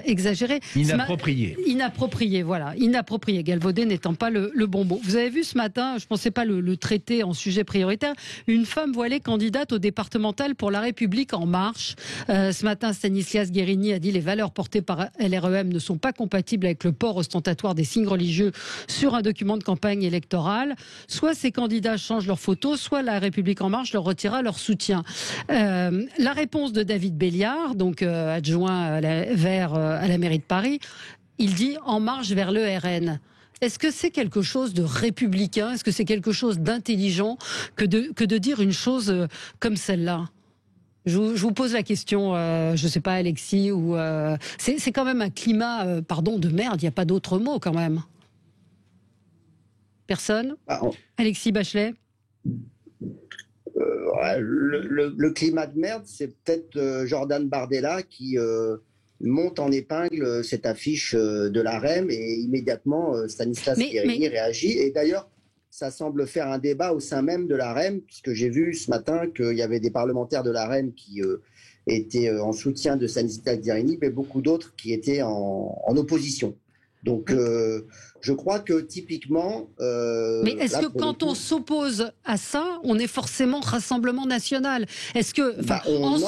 exagéré. Inapproprié, voilà. Inapproprié, galvaudé n'étant pas le bon mot. Vous avez vu ce matin, je ne pensais pas le traiter en sujet prioritaire, une femme voilée candidate au départemental pour La République en marche. Ce matin, Stanislas Guérini a dit les valeurs portées par LREM ne sont pas compatibles avec le port ostentatoire des signes religieux sur un document de campagne électorale. Soit ces candidats changent leur photo, soit La République en marche leur retirera leur soutien. La réponse de David Béliard, donc adjoint à la mairie de Paris, il dit « En marche vers le RN ». Est-ce que c'est quelque chose de républicain? Est-ce que c'est quelque chose d'intelligent que de dire une chose comme celle-là? Je vous pose la question, je ne sais pas Alexis, ou c'est quand même un climat, pardon, de merde, il n'y a pas d'autre mot quand même. Personne? Alexis Bachelet? Le climat de merde, c'est peut-être Jordan Bardella qui monte en épingle cette affiche de l'AREM et immédiatement Stanislas Guérini réagit. Et d'ailleurs, ça semble faire un débat au sein même de l'AREM, puisque j'ai vu ce matin qu'il y avait des parlementaires de l'AREM qui étaient en soutien de Stanislas Guérini, mais beaucoup d'autres qui étaient en opposition. Donc, je crois que typiquement... mais est-ce que quand on s'oppose à ça, on est forcément Rassemblement National? Est-ce que, en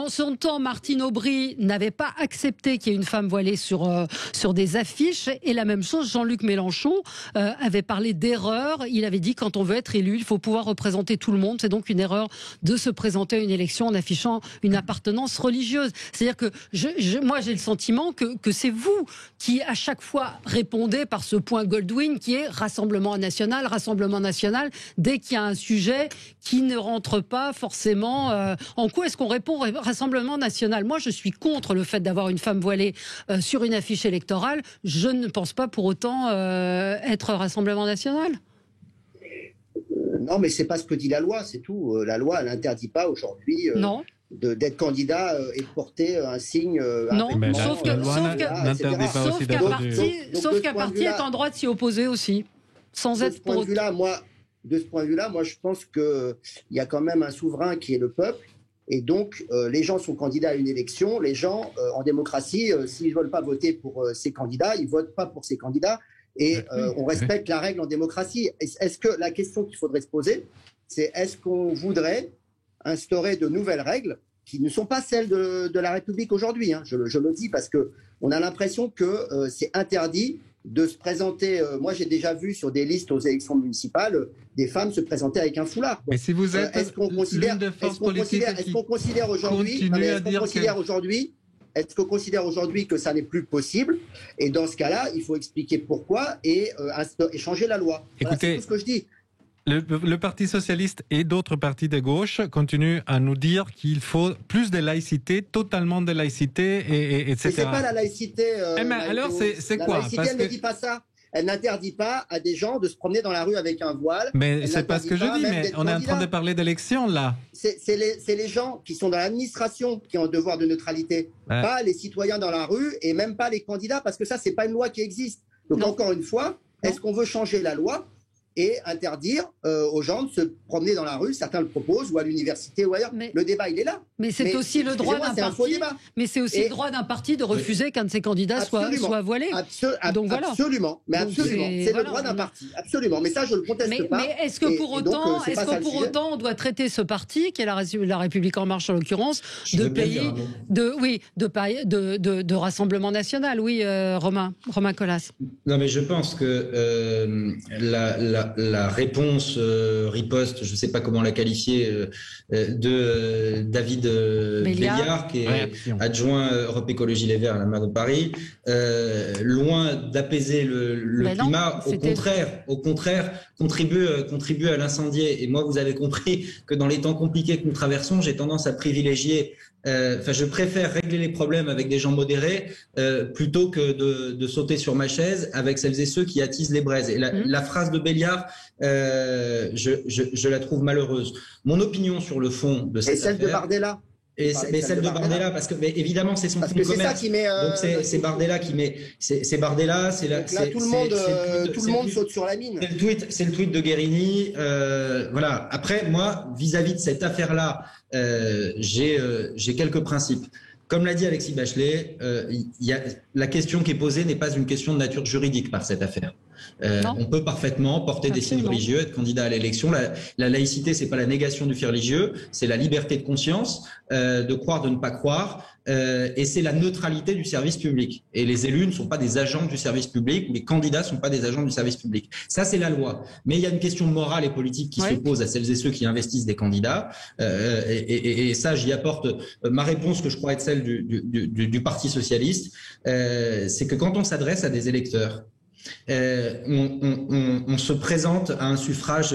son temps, Martine Aubry n'avait pas accepté qu'il y ait une femme voilée sur des affiches, et la même chose, Jean-Luc Mélenchon avait parlé d'erreur. Il avait dit quand on veut être élu, il faut pouvoir représenter tout le monde. C'est donc une erreur de se présenter à une élection en affichant une appartenance religieuse. C'est-à-dire que moi, j'ai le sentiment que c'est vous qui, à chaque fois, répondez par ce point Goldwyn qui est Rassemblement National, dès qu'il y a un sujet qui ne rentre pas forcément... en quoi est-ce qu'on répond Rassemblement National? Moi, je suis contre le fait d'avoir une femme voilée sur une affiche électorale. Je ne pense pas pour autant être Rassemblement National. Non, mais c'est pas ce que dit la loi, c'est tout. La loi, elle n'interdit pas aujourd'hui... Non. D'être candidat et de porter un signe. Non, sauf qu'un parti est en droit de s'y opposer aussi, sans être pour. De ce point de vue-là, moi, je pense qu'il y a quand même un souverain qui est le peuple, et donc les gens sont candidats à une élection. Les gens, en démocratie, s'ils ne veulent pas voter pour ces candidats, ils ne votent pas pour ces candidats, et on respecte la règle en démocratie. Est-ce que la question qu'il faudrait se poser, c'est est-ce qu'on voudrait instaurer de nouvelles règles qui ne sont pas celles de la République aujourd'hui. Je le dis parce qu'on a l'impression que c'est interdit de se présenter. Moi, j'ai déjà vu sur des listes aux élections municipales des femmes se présenter avec un foulard. Mais si vous êtes est-ce qu'on considère aujourd'hui que ça n'est plus possible? Et dans ce cas-là, il faut expliquer pourquoi et changer la loi. Voilà, c'est tout ce que je dis. Le Parti socialiste et d'autres partis de gauche continuent à nous dire qu'il faut plus de laïcité, totalement de laïcité, etc. Mais c'est pas la laïcité. Alors, c'est quoi? La laïcité, elle ne dit pas ça. Elle n'interdit pas à des gens de se promener dans la rue avec un voile. Mais c'est pas ce que je dis, mais on est en train de parler d'élections, là. C'est les gens qui sont dans l'administration qui ont un devoir de neutralité. Ouais. Pas les citoyens dans la rue et même pas les candidats, parce que ça, c'est pas une loi qui existe. Donc, encore une fois, est-ce qu'on veut changer la loi? et interdire aux gens de se promener dans la rue. Certains le proposent, ou à l'université ou ailleurs. Le débat, il est là. Mais c'est aussi le droit d'un parti. Mais c'est aussi le droit d'un parti de refuser qu'un de ses candidats soit voilé. Donc voilà. Absolument. Mais absolument. C'est le droit d'un parti. Absolument. Mais ça, je le conteste pas. Mais est-ce que pour autant, on doit traiter ce parti, qui est la République en marche en l'occurrence, de Rassemblement national? Oui, Romain Colas. Non, mais je pense que la réponse riposte, je ne sais pas comment la qualifier, de David Béliard, qui est adjoint Europe Écologie Les Verts à la maire de Paris, loin d'apaiser le climat, au contraire, contribue à l'incendier. Et moi, vous avez compris que dans les temps compliqués que nous traversons, j'ai tendance à privilégier je préfère régler les problèmes avec des gens modérés plutôt que de sauter sur ma chaise avec celles et ceux qui attisent les braises. Et la phrase de Béliard, je la trouve malheureuse. Mon opinion sur le fond de cette affaire... Et celle de Bardella mais celle de Bardella, parce que évidemment c'est son fonds de commerce. C'est ça qui met. Donc c'est Bardella qui met. C'est Bardella. C'est là. Là tout le monde saute sur la mine. C'est le tweet de Guérini. Voilà. Après moi, vis-à-vis de cette affaire-là, j'ai quelques principes. Comme l'a dit Alexis Bachelet, la question qui est posée n'est pas une question de nature juridique par cette affaire. On peut parfaitement porter des signes religieux, être candidat à l'élection. La laïcité, c'est pas la négation du fait religieux, c'est la liberté de conscience, de croire, de ne pas croire, et c'est la neutralité du service public. Et les élus ne sont pas des agents du service public, ou les candidats ne sont pas des agents du service public. Ça, c'est la loi. Mais il y a une question morale et politique qui se pose à celles et ceux qui investissent des candidats, et ça, j'y apporte ma réponse, que je crois être celle du Parti socialiste, c'est que quand on s'adresse à des électeurs, on se présente à un suffrage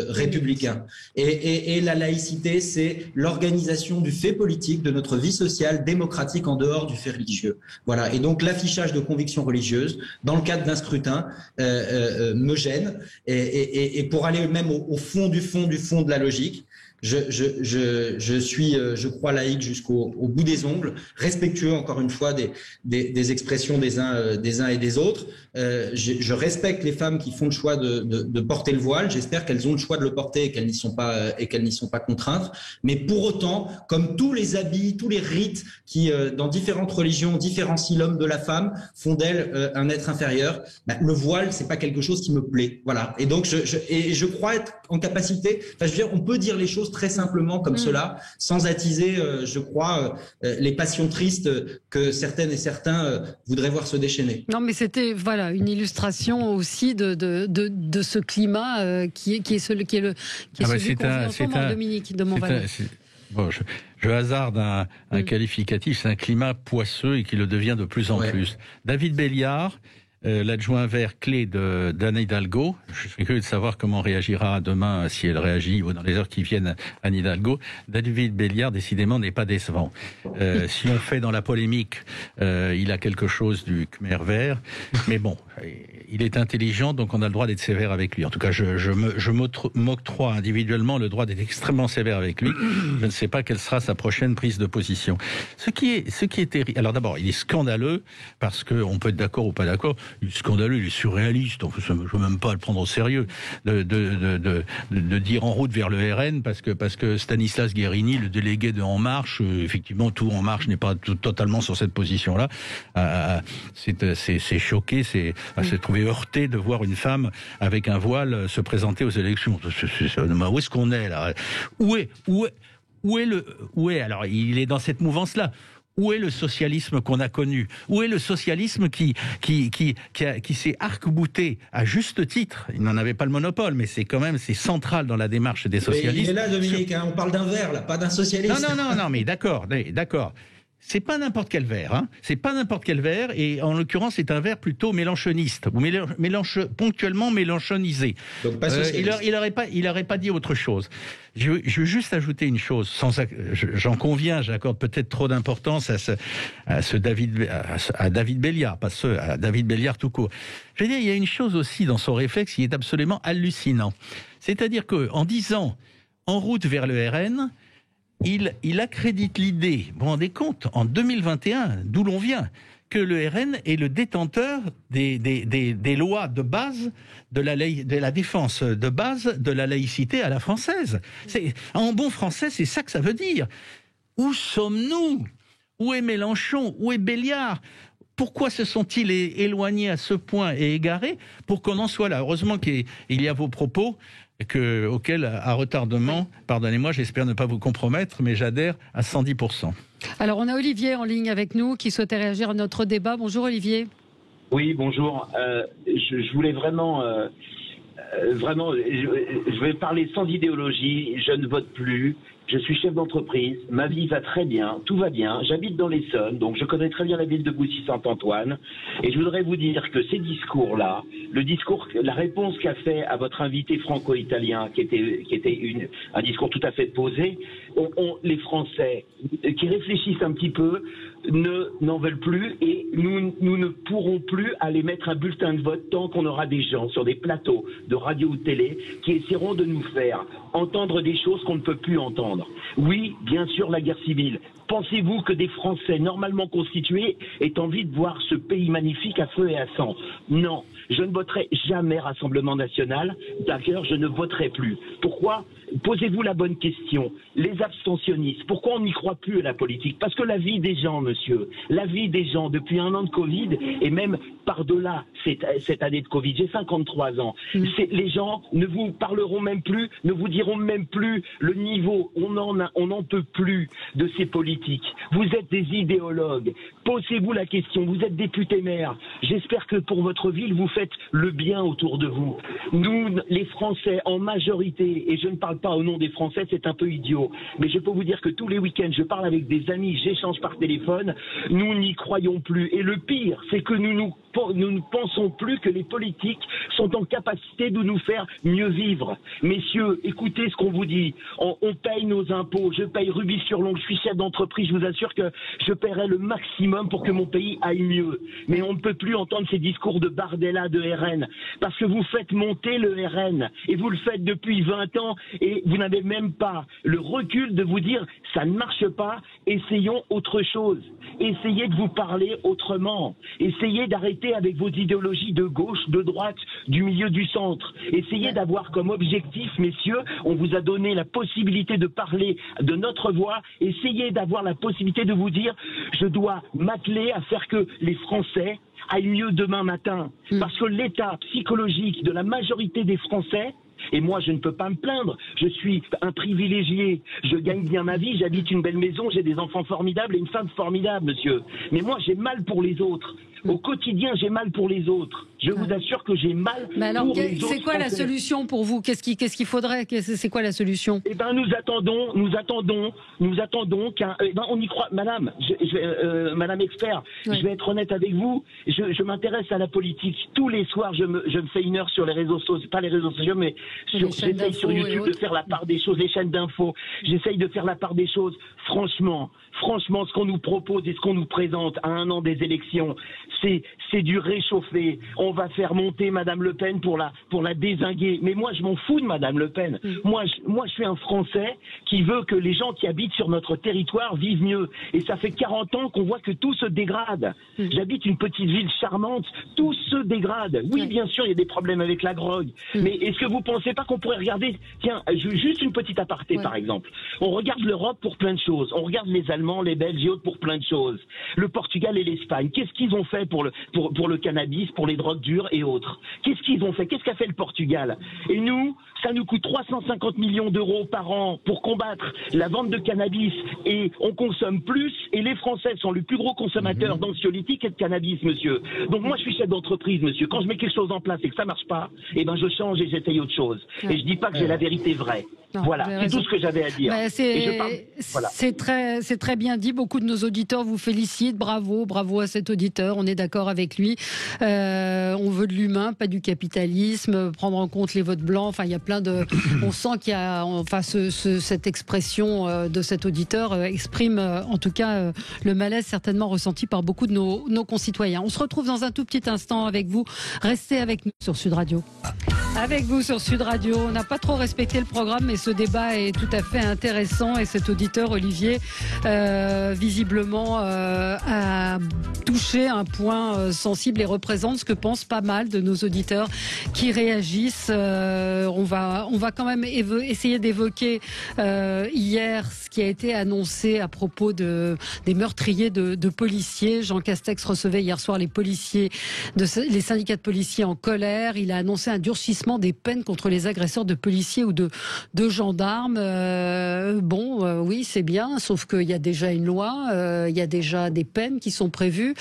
républicain et la laïcité, c'est l'organisation du fait politique de notre vie sociale démocratique en dehors du fait religieux. Voilà. Et donc l'affichage de convictions religieuses dans le cadre d'un scrutin me gêne, et pour aller même au fond de la logique, je suis, je crois, laïque jusqu'au bout des ongles, respectueux encore une fois des expressions des uns et des autres. Je respecte les femmes qui font le choix de porter le voile. J'espère qu'elles ont le choix de le porter et qu'elles n'y sont pas contraintes. Mais pour autant, comme tous les habits, tous les rites qui, dans différentes religions, différencient l'homme de la femme, font d'elle un être inférieur, le voile, c'est pas quelque chose qui me plaît. Voilà. Et donc, je crois être en capacité. Enfin, je veux dire, on peut dire les choses très simplement comme cela, sans attiser, je crois, les passions tristes que certaines et certains voudraient voir se déchaîner. Non, mais c'était une illustration aussi de ce climat qui est celui qu'on vit en ce moment, Dominique de Montvalon. Je hasarde un qualificatif, c'est un climat poisseux et qui le devient de plus en plus. David Béliard, l'adjoint vert clé d'Anne Hidalgo. Je suis curieux de savoir comment réagira demain, si elle réagit, ou dans les heures qui viennent, Anne Hidalgo. David Béliard, décidément, n'est pas décevant. Si on fait dans la polémique, il a quelque chose du Khmer vert, mais bon, il est intelligent, donc on a le droit d'être sévère avec lui. En tout cas, je m'octroie individuellement le droit d'être extrêmement sévère avec lui. Je ne sais pas quelle sera sa prochaine prise de position. Ce qui est terrible. Alors d'abord, il est scandaleux, parce qu'on peut être d'accord ou pas d'accord. Il est scandaleux, il est surréaliste. Je ne veux même pas le prendre au sérieux de dire en route vers le RN, parce que Stanislas Guérini, le délégué de En Marche, effectivement, tout En Marche n'est pas totalement sur cette position-là. C'est choqué, c'est trouvé heurté de voir une femme avec un voile se présenter aux élections. Où est-ce qu'on est là ? Où est alors il est dans cette mouvance-là. Où est le socialisme qu'on a connu ? Où est le socialisme qui s'est arc-bouté à juste titre ? Il n'en avait pas le monopole, mais c'est central dans la démarche des socialistes. Il est là, Dominique, on parle d'un vert, là, pas d'un socialiste. Non, mais d'accord. C'est pas n'importe quel vert, hein. C'est pas n'importe quel vert, et en l'occurrence, c'est un vert plutôt mélanchoniste, ou ponctuellement mélanchonisé. Donc pas socialiste. Il aurait pas dit autre chose. Je veux juste ajouter une chose. J'en conviens, j'accorde peut-être trop d'importance à David Béliard, à David Béliard tout court. Je veux dire, il y a une chose aussi dans son réflexe qui est absolument hallucinant. C'est-à-dire que, en disant en route vers le RN, il accrédite l'idée, vous vous rendez compte, en 2021, d'où l'on vient, que le RN est le détenteur des lois de base de la défense de base de la laïcité à la française. En bon français, c'est ça que ça veut dire. Où sommes-nous ? Où est Mélenchon ? Où est Béliard ? Pourquoi se sont-ils éloignés à ce point et égarés pour qu'on en soit là ? Heureusement qu'il y a vos propos auxquels, à retardement, pardonnez-moi, j'espère ne pas vous compromettre, mais j'adhère à 110%. Alors, on a Olivier en ligne avec nous qui souhaitait réagir à notre débat. Bonjour Olivier. Oui, bonjour. Je voulais vraiment, je vais parler sans idéologie. Je ne vote plus. Je suis chef d'entreprise. Ma vie va très bien. Tout va bien. J'habite dans l'Essonne, donc je connais très bien la ville de Boussy-Saint-Antoine. Et je voudrais vous dire que ces discours-là, la réponse qu'a fait à votre invité franco-italien, qui était un discours tout à fait posé, les Français qui réfléchissent un petit peu n'en veulent plus, et nous ne pourrons plus aller mettre un bulletin de vote tant qu'on aura des gens sur des plateaux de radio ou de télé qui essaieront de nous faire entendre des choses qu'on ne peut plus entendre. Oui, bien sûr, la guerre civile. Pensez-vous que des Français normalement constitués aient envie de voir ce pays magnifique à feu et à sang? Non, je ne voterai jamais Rassemblement National. D'ailleurs, je ne voterai plus. Pourquoi? Posez-vous la bonne question. Les abstentionnistes, pourquoi on n'y croit plus à la politique? Parce que la vie des gens, monsieur, la vie des gens, depuis un an de Covid, et même par-delà cette année de Covid, j'ai 53 ans, les gens ne vous parleront même plus, ne vous diront même plus le niveau, on n'en peut plus de ces politiques. Vous êtes des idéologues. Posez-vous la question. Vous êtes député maire. J'espère que pour votre ville, vous faites le bien autour de vous. Nous, les Français, en majorité, et je ne parle pas au nom des Français, c'est un peu idiot, mais je peux vous dire que tous les week-ends, je parle avec des amis, j'échange par téléphone, nous n'y croyons plus. Et le pire, c'est que nous ne pensons plus que les politiques sont en capacité de nous faire mieux vivre. Messieurs, écoutez ce qu'on vous dit. On paye nos impôts. Je paye rubis sur l'ongle. Je suis chef d'entreprise. Je vous assure que je paierai le maximum pour que mon pays aille mieux. Mais on ne peut plus entendre ces discours de Bardella, de RN. Parce que vous faites monter le RN. Et vous le faites depuis 20 ans. Et vous n'avez même pas le recul de vous dire ça ne marche pas. Essayons autre chose. Essayez de vous parler autrement. Essayez d'arrêter avec vos idéologies de gauche, de droite, du milieu, du centre. Essayez d'avoir comme objectif, messieurs, on vous a donné la possibilité de parler de notre voix. Essayez d'avoir la possibilité de vous dire, je dois m'atteler à faire que les Français aillent mieux demain matin. Parce que l'état psychologique de la majorité des Français, et moi, je ne peux pas me plaindre. Je suis un privilégié. Je gagne bien ma vie. J'habite une belle maison. J'ai des enfants formidables et une femme formidable, monsieur. Mais moi, j'ai mal pour les autres. Au quotidien, j'ai mal pour les autres. Je vous assure que j'ai mal pour les autres. C'est quoi la solution pour vous? Qu'est-ce qu'il faudrait? C'est quoi la solution? Eh ben, nous attendons qu'un. On y croit, madame. Madame expert, je vais être honnête avec vous. Je m'intéresse à la politique. Tous les soirs, je me fais une heure sur les réseaux sociaux, pas les réseaux sociaux, mais j'essaye sur YouTube de faire la part des choses, les chaînes d'infos. J'essaye de faire la part des choses. Franchement, ce qu'on nous propose et ce qu'on nous présente à un an des élections, c'est du réchauffé. On va faire monter Madame Le Pen pour la dézinguer. Mais moi, je m'en fous de Madame Le Pen. Moi, je suis un Français qui veut que les gens qui habitent sur notre territoire vivent mieux. Et ça fait 40 ans qu'on voit que tout se dégrade. J'habite une petite ville charmante. Tout se dégrade. Oui, bien sûr, il y a des problèmes avec la drogue. Mais est-ce que vous pensez pas qu'on pourrait regarder, tiens, juste une petite aparté par exemple. On regarde l'Europe pour plein de choses. On regarde les Allemands, les Belges et autres pour plein de choses. Le Portugal et l'Espagne, qu'est-ce qu'ils ont fait pour le cannabis, pour les drogues dures et autres? Qu'est-ce qu'ils ont fait? Qu'est-ce qu'a fait le Portugal? Et nous, ça nous coûte 350 millions d'euros par an pour combattre la vente de cannabis, et on consomme plus, et les Français sont le plus gros consommateur d'anxiolytiques et de cannabis, monsieur. Donc moi, je suis chef d'entreprise, monsieur. Quand je mets quelque chose en place et que ça marche pas, eh ben je change et j'essaye autre chose. Et je dis pas que j'ai la vérité vraie. Non, voilà, c'est tout ce que j'avais à dire. C'est très bien dit. Beaucoup de nos auditeurs vous félicitent. Bravo à cet auditeur. On est d'accord avec lui. On veut de l'humain, pas du capitalisme. Prendre en compte les votes blancs. Enfin, il y a plein de. On sent qu'il y a, enfin, cette expression de cet auditeur exprime, en tout cas, le malaise certainement ressenti par beaucoup de nos concitoyens. On se retrouve dans un tout petit instant avec vous. Restez avec nous sur Sud Radio. Avec vous sur Sud Radio, on n'a pas trop respecté le programme, mais ce débat est tout à fait intéressant et cet auditeur Olivier, visiblement, a touché un point sensible et représente ce que pensent pas mal de nos auditeurs qui réagissent. On va quand même essayer d'évoquer hier ce qui a été annoncé à propos des meurtriers de policiers. Jean Castex recevait hier soir les syndicats de policiers en colère. Il a annoncé un durcissement des peines contre les agresseurs de policiers ou de gendarmes. Oui, c'est bien, sauf qu'il y a déjà une loi, il y a déjà des peines qui sont prévues.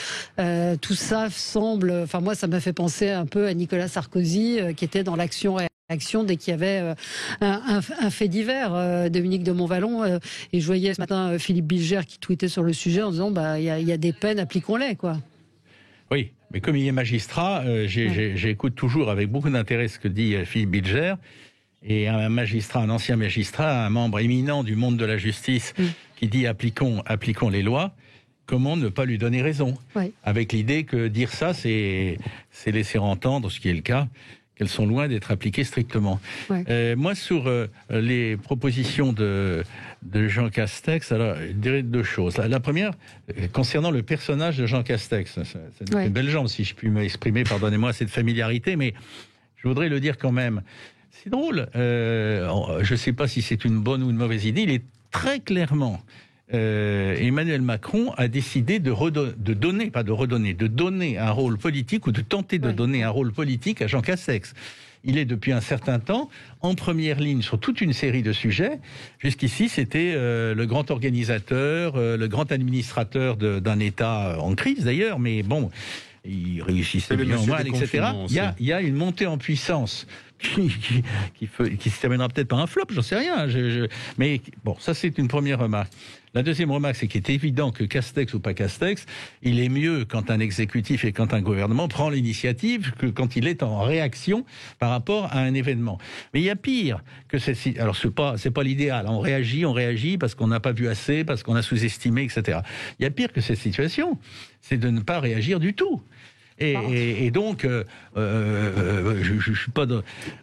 Tout ça semble... Enfin, moi, ça m'a fait penser un peu à Nicolas Sarkozy, qui était dans l'action dès qu'il y avait un fait divers. Dominique de Montvalon, et je voyais ce matin Philippe Bilger qui tweetait sur le sujet en disant il y a des peines, appliquons-les, quoi. Oui, mais comme il est magistrat, j'écoute toujours avec beaucoup d'intérêt ce que dit Philippe Bilger. Et un ancien magistrat, un membre éminent du monde de la justice, qui dit appliquons les lois. Comment ne pas lui donner raison? Avec l'idée que dire ça, c'est laisser entendre, ce qui est le cas, qu'elles sont loin d'être appliquées strictement. Moi, sur les propositions de Jean Castex, alors, je dirais deux choses. La première, concernant le personnage de Jean Castex, c'est une belle jambe, si je puis m'exprimer, pardonnez-moi cette familiarité, mais je voudrais le dire quand même. C'est drôle, je ne sais pas si c'est une bonne ou une mauvaise idée, il est très clairement... Emmanuel Macron a décidé de donner un rôle politique ou de tenter de donner un rôle politique à Jean Castex. Il est depuis un certain temps en première ligne sur toute une série de sujets. Jusqu'ici, c'était le grand organisateur, le grand administrateur d'un État en crise d'ailleurs, mais bon, il réussissait bien ou mal, etc. Il y a une montée en puissance qui se terminera peut-être par un flop, j'en sais rien. Mais bon, ça c'est une première remarque. La deuxième remarque, c'est qu'il est évident que Castex ou pas Castex, il est mieux quand un exécutif et quand un gouvernement prend l'initiative que quand il est en réaction par rapport à un événement. Mais il y a pire que cette... Alors c'est pas l'idéal, on réagit parce qu'on n'a pas vu assez, parce qu'on a sous-estimé, etc. Il y a pire que cette situation, c'est de ne pas réagir du tout. Et donc, je suis pas...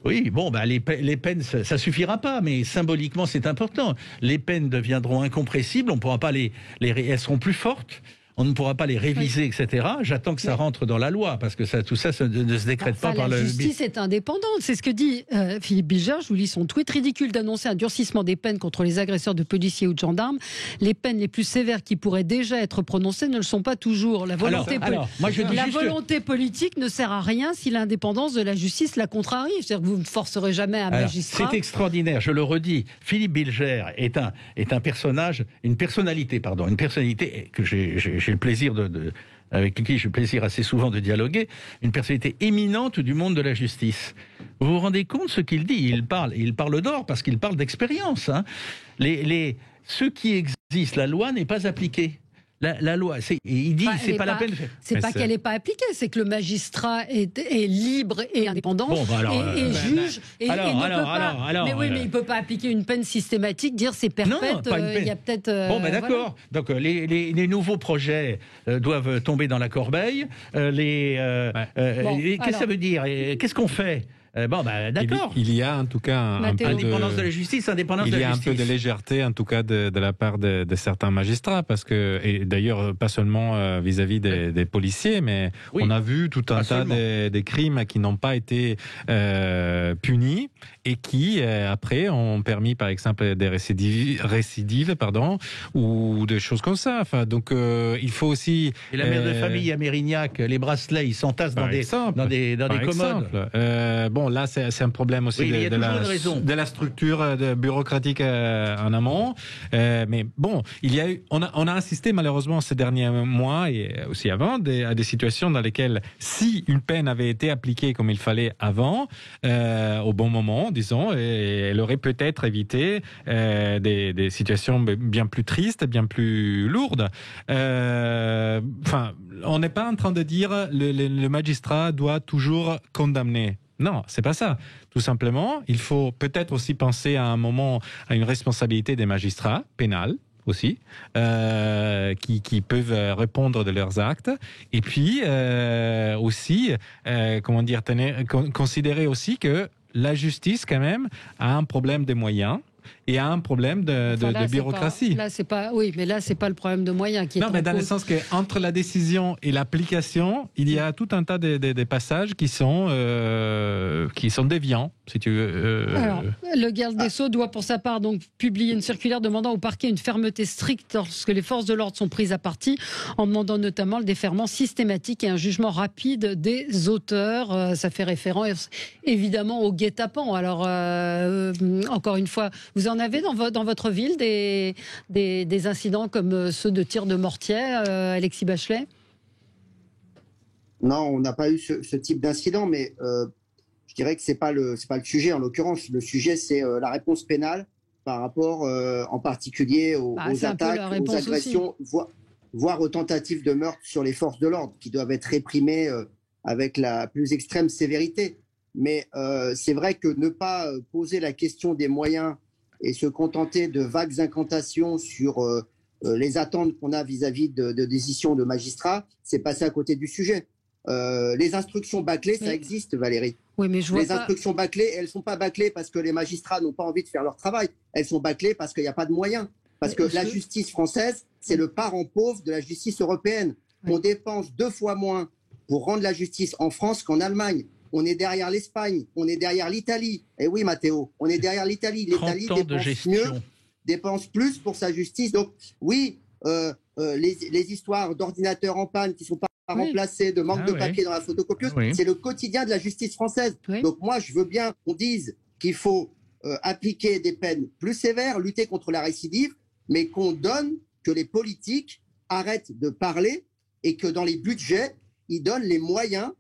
Oui, bon, les peines, ça suffira pas, mais symboliquement, c'est important. Les peines deviendront incompressibles, on pourra pas elles seront plus fortes. On ne pourra pas les réviser, etc. J'attends que ça rentre dans la loi, parce que tout ça ne se décrète pas par le... La justice est indépendante, c'est ce que dit Philippe Bilger. Je vous lis son tweet. Ridicule d'annoncer un durcissement des peines contre les agresseurs de policiers ou de gendarmes. Les peines les plus sévères qui pourraient déjà être prononcées ne le sont pas toujours. La volonté politique ne sert à rien si l'indépendance de la justice la contrarie. C'est-à-dire que vous ne forcerez jamais un magistrat... C'est extraordinaire, je le redis. Philippe Bilger est un personnage, une personnalité que j'ai le plaisir avec qui j'ai le plaisir assez souvent de dialoguer, une personnalité éminente du monde de la justice. Vous vous rendez compte ce qu'il dit? Il parle d'or parce qu'il parle d'expérience. Hein. Ce qui existe, la loi n'est pas appliquée. La loi, il dit c'est pas la peine de faire. C'est pas qu'elle n'est pas appliquée, c'est que le magistrat est libre et indépendant et juge et mais il peut pas appliquer une peine systématique, dire c'est perpète. Il y a peut-être. D'accord. Donc les nouveaux projets doivent tomber dans la corbeille. Qu'est-ce que ça veut dire? Qu'est-ce qu'on fait? D'accord. Il y a en tout cas un peu indépendance de la justice, indépendance de la justice. Il y a un peu de légèreté en tout cas de la part de certains magistrats, parce que, et d'ailleurs pas seulement vis-à-vis des policiers, mais on a vu tout un tas de crimes qui n'ont pas été punis et qui après ont permis par exemple des récidives, ou des choses comme ça. Enfin, donc il faut aussi... Et la mère de famille à Mérignac, les bracelets, ils s'entassent dans des commodes. Là, c'est un problème aussi de la structure bureaucratique en amont. Mais bon, on a assisté malheureusement ces derniers mois et aussi avant à des situations dans lesquelles, si une peine avait été appliquée comme il fallait avant, au bon moment, disons, elle aurait peut-être évité des situations bien plus tristes, bien plus lourdes. On n'est pas en train de dire le magistrat doit toujours condamner. Non, c'est pas ça. Tout simplement, il faut peut-être aussi penser à un moment à une responsabilité des magistrats pénale aussi, qui peuvent répondre de leurs actes. Et puis aussi, considérer aussi que la justice, quand même, a un problème de moyens. Et a un problème de bureaucratie. Oui, mais là, c'est pas le problème de moyens qui est en mais dans cause. le sens qu'entre la décision et l'application, il y a tout un tas de passages qui sont déviants, si tu veux. Alors, le garde des Sceaux doit, pour sa part, donc publier une circulaire demandant au parquet une fermeté stricte lorsque les forces de l'ordre sont prises à partie, en demandant notamment le déferment systématique et un jugement rapide des auteurs. Ça fait référence, évidemment, au guet-apens. Alors, encore une fois, vous en avez dans votre ville des incidents comme ceux de tir de mortier, Alexis Bachelet? Non, on n'a pas eu ce type d'incident, mais je dirais que c'est pas le sujet en l'occurrence. Le sujet, c'est la réponse pénale par rapport, en particulier aux attaques, aux agressions, voire aux tentatives de meurtre sur les forces de l'ordre, qui doivent être réprimées avec la plus extrême sévérité. Mais c'est vrai que ne pas poser la question des moyens et se contenter de vagues incantations sur les attentes qu'on a vis-à-vis de décisions de magistrats, c'est passer à côté du sujet. Les instructions bâclées, ça existe, Valérie. Oui, mais instructions bâclées, elles ne sont pas bâclées parce que les magistrats n'ont pas envie de faire leur travail. Elles sont bâclées parce qu'il n'y a pas de moyens. Parce que la justice française, c'est le parent pauvre de la justice européenne. On dépense 2 fois moins pour rendre la justice en France qu'en Allemagne. On est derrière l'Espagne, on est derrière l'Italie. Et oui, Matteo, on est derrière l'Italie. L'Italie dépense plus pour sa justice. Donc oui, les histoires d'ordinateurs en panne qui sont pas remplacés, de manque de papier dans la photocopieuse, c'est le quotidien de la justice française. Donc moi, je veux bien qu'on dise qu'il faut appliquer des peines plus sévères, lutter contre la récidive, mais que les politiques arrêtent de parler et que dans les budgets, ils donnent les moyens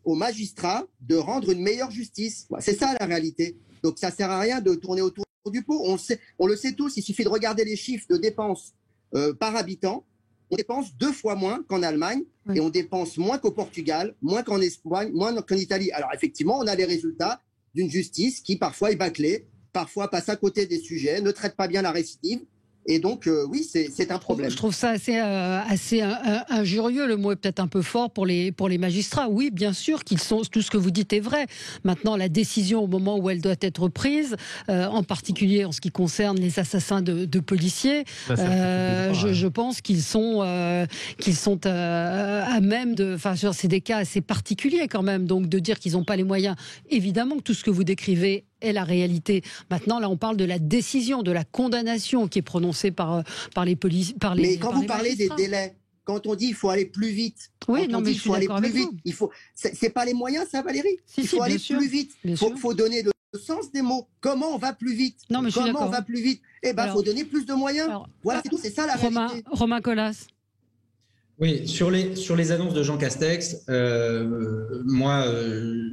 aux magistrats de rendre une meilleure justice. C'est ça la réalité. Donc ça sert à rien de tourner autour du pot. On le sait tous, il suffit de regarder les chiffres de dépenses par habitant. On dépense 2 fois moins qu'en Allemagne et on dépense moins qu'au Portugal, moins qu'en Espagne, moins qu'en Italie. Alors effectivement, on a les résultats d'une justice qui parfois est bâclée, parfois passe à côté des sujets, ne traite pas bien la récidive. Et donc, oui, c'est un problème. Je trouve ça assez injurieux. Le mot est peut-être un peu fort pour les magistrats. Oui, bien sûr qu'ils sont. Tout ce que vous dites est vrai. Maintenant, la décision au moment où elle doit être prise, en particulier en ce qui concerne les assassins de policiers, je pense qu'ils sont à même de. Enfin, c'est des cas assez particuliers quand même. Donc, de dire qu'ils n'ont pas les moyens. Évidemment que tout ce que vous décrivez est la réalité. Maintenant, là, on parle de la décision, de la condamnation qui est prononcée par les policiers. Mais quand vous parlez des délais, quand on dit qu'il faut aller plus vite, c'est pas les moyens, ça, Valérie. Il faut aller plus vite. Il faut donner le sens des mots. Comment on va plus vite? Comment on va plus vite? Eh ben, faut donner plus de moyens. Voilà, c'est tout. C'est ça la réalité. Romain Colas. Oui, sur les annonces de Jean Castex, moi,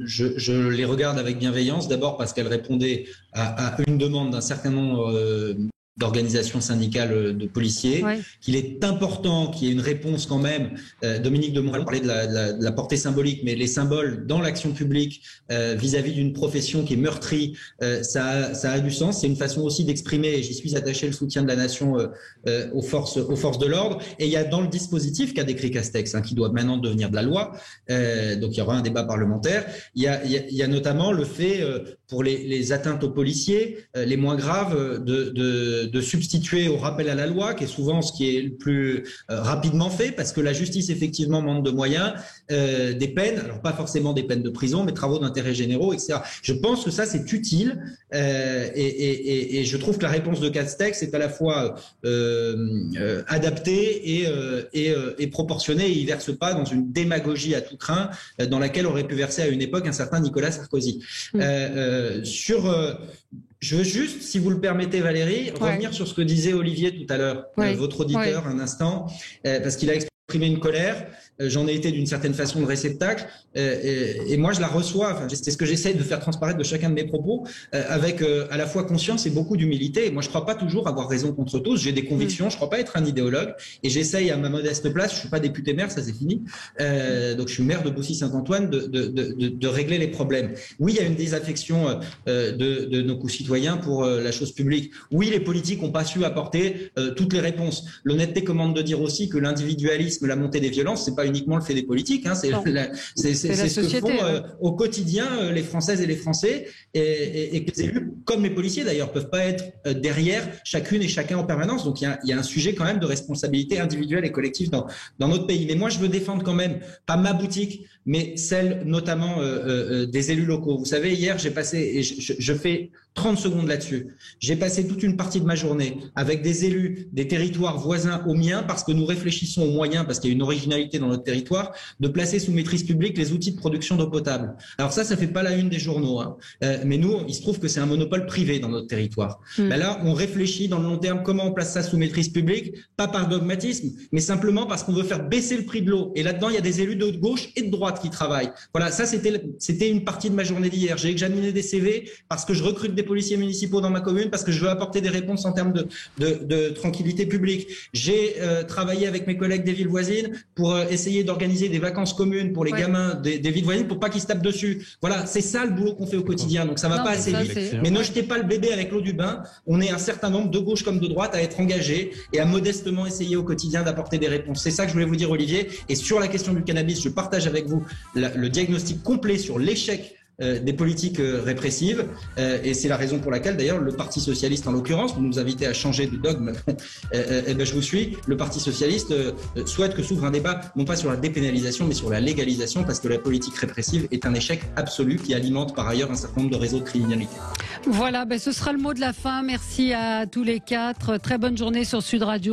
je les regarde avec bienveillance. D'abord parce qu'elles répondaient à une demande d'un certain nombre d'organisations syndicales de policiers, qu'il est important qu'il y ait une réponse quand même. Dominique de Montréal parlait de la portée symbolique, mais les symboles dans l'action publique vis-à-vis d'une profession qui est meurtrie, ça a du sens. C'est une façon aussi d'exprimer, et j'y suis attaché, le soutien de la nation aux forces de l'ordre. Et il y a dans le dispositif qu'a décrit Castex, qui doit maintenant devenir de la loi, donc il y aura un débat parlementaire, il y a notamment le fait, pour les atteintes aux policiers, les moins graves, de substituer au rappel à la loi, qui est souvent ce qui est le plus rapidement fait, parce que la justice, effectivement, manque de moyens, des peines, alors pas forcément des peines de prison, mais travaux d'intérêt généraux, etc. Je pense que ça, c'est utile, et je trouve que la réponse de Castex est à la fois adaptée et proportionnée, et il verse pas dans une démagogie à tout crin dans laquelle aurait pu verser à une époque un certain Nicolas Sarkozy. Je veux juste, si vous le permettez, Valérie, revenir sur ce que disait Olivier tout à l'heure, votre auditeur, un instant, parce qu'il a expliqué exprimer une colère. J'en ai été d'une certaine façon le réceptacle, et moi je la reçois. Enfin, c'est ce que j'essaie de faire transparaître de chacun de mes propos, avec à la fois conscience et beaucoup d'humilité. Moi, je crois pas toujours avoir raison contre tous. J'ai des convictions. Je crois pas être un idéologue, et j'essaye à ma modeste place. Je suis pas député maire, ça c'est fini. Donc je suis maire de Boussy-Saint-Antoine, de régler les problèmes. Oui, il y a une désaffection de nos concitoyens pour la chose publique. Oui, les politiques ont pas su apporter toutes les réponses. L'honnêteté commande de dire aussi que l'individualisme, la montée des violences, c'est pas uniquement le fait des politiques, hein, c'est ce que font au quotidien les Françaises et les Français, et que les élus, comme les policiers d'ailleurs, peuvent pas être derrière chacune et chacun en permanence. Donc il y a un sujet quand même de responsabilité individuelle et collective dans notre pays. Mais moi, je veux défendre quand même, pas ma boutique, mais celle notamment des élus locaux. Vous savez, hier, j'ai passé, et je fais 30 secondes là-dessus, j'ai passé toute une partie de ma journée avec des élus des territoires voisins aux miens, parce que nous réfléchissons aux moyens, parce qu'il y a une originalité dans notre territoire, de placer sous maîtrise publique les outils de production d'eau potable. Alors ça fait pas la une des journaux, hein. Mais nous, il se trouve que c'est un monopole privé dans notre territoire. Ben là, on réfléchit dans le long terme comment on place ça sous maîtrise publique, pas par dogmatisme, mais simplement parce qu'on veut faire baisser le prix de l'eau. Et là-dedans, il y a des élus de gauche et de droite qui travaillent. Voilà, ça c'était une partie de ma journée d'hier. J'ai examiné des CV parce que je recrute des policiers municipaux dans ma commune, parce que je veux apporter des réponses en termes de tranquillité publique. J'ai travaillé avec mes collègues des villes voisines pour essayer d'organiser des vacances communes pour les gamins des villes voisines, pour pas qu'ils se tapent dessus. Voilà, c'est ça le boulot qu'on fait au quotidien. Donc ça va pas assez vite. Mais ne jetez pas le bébé avec l'eau du bain. On est un certain nombre, de gauche comme de droite, à être engagés et à modestement essayer au quotidien d'apporter des réponses. C'est ça que je voulais vous dire, Olivier. Et sur la question du cannabis, je partage avec vous le diagnostic complet sur l'échec des politiques répressives, et c'est la raison pour laquelle d'ailleurs le Parti socialiste, en l'occurrence, vous nous invitez à changer de dogme, je vous suis. Le Parti socialiste souhaite que s'ouvre un débat non pas sur la dépénalisation mais sur la légalisation, parce que la politique répressive est un échec absolu qui alimente par ailleurs un certain nombre de réseaux de criminalité. Voilà, ce sera le mot de la fin. Merci à tous les quatre. Très bonne journée sur Sud Radio.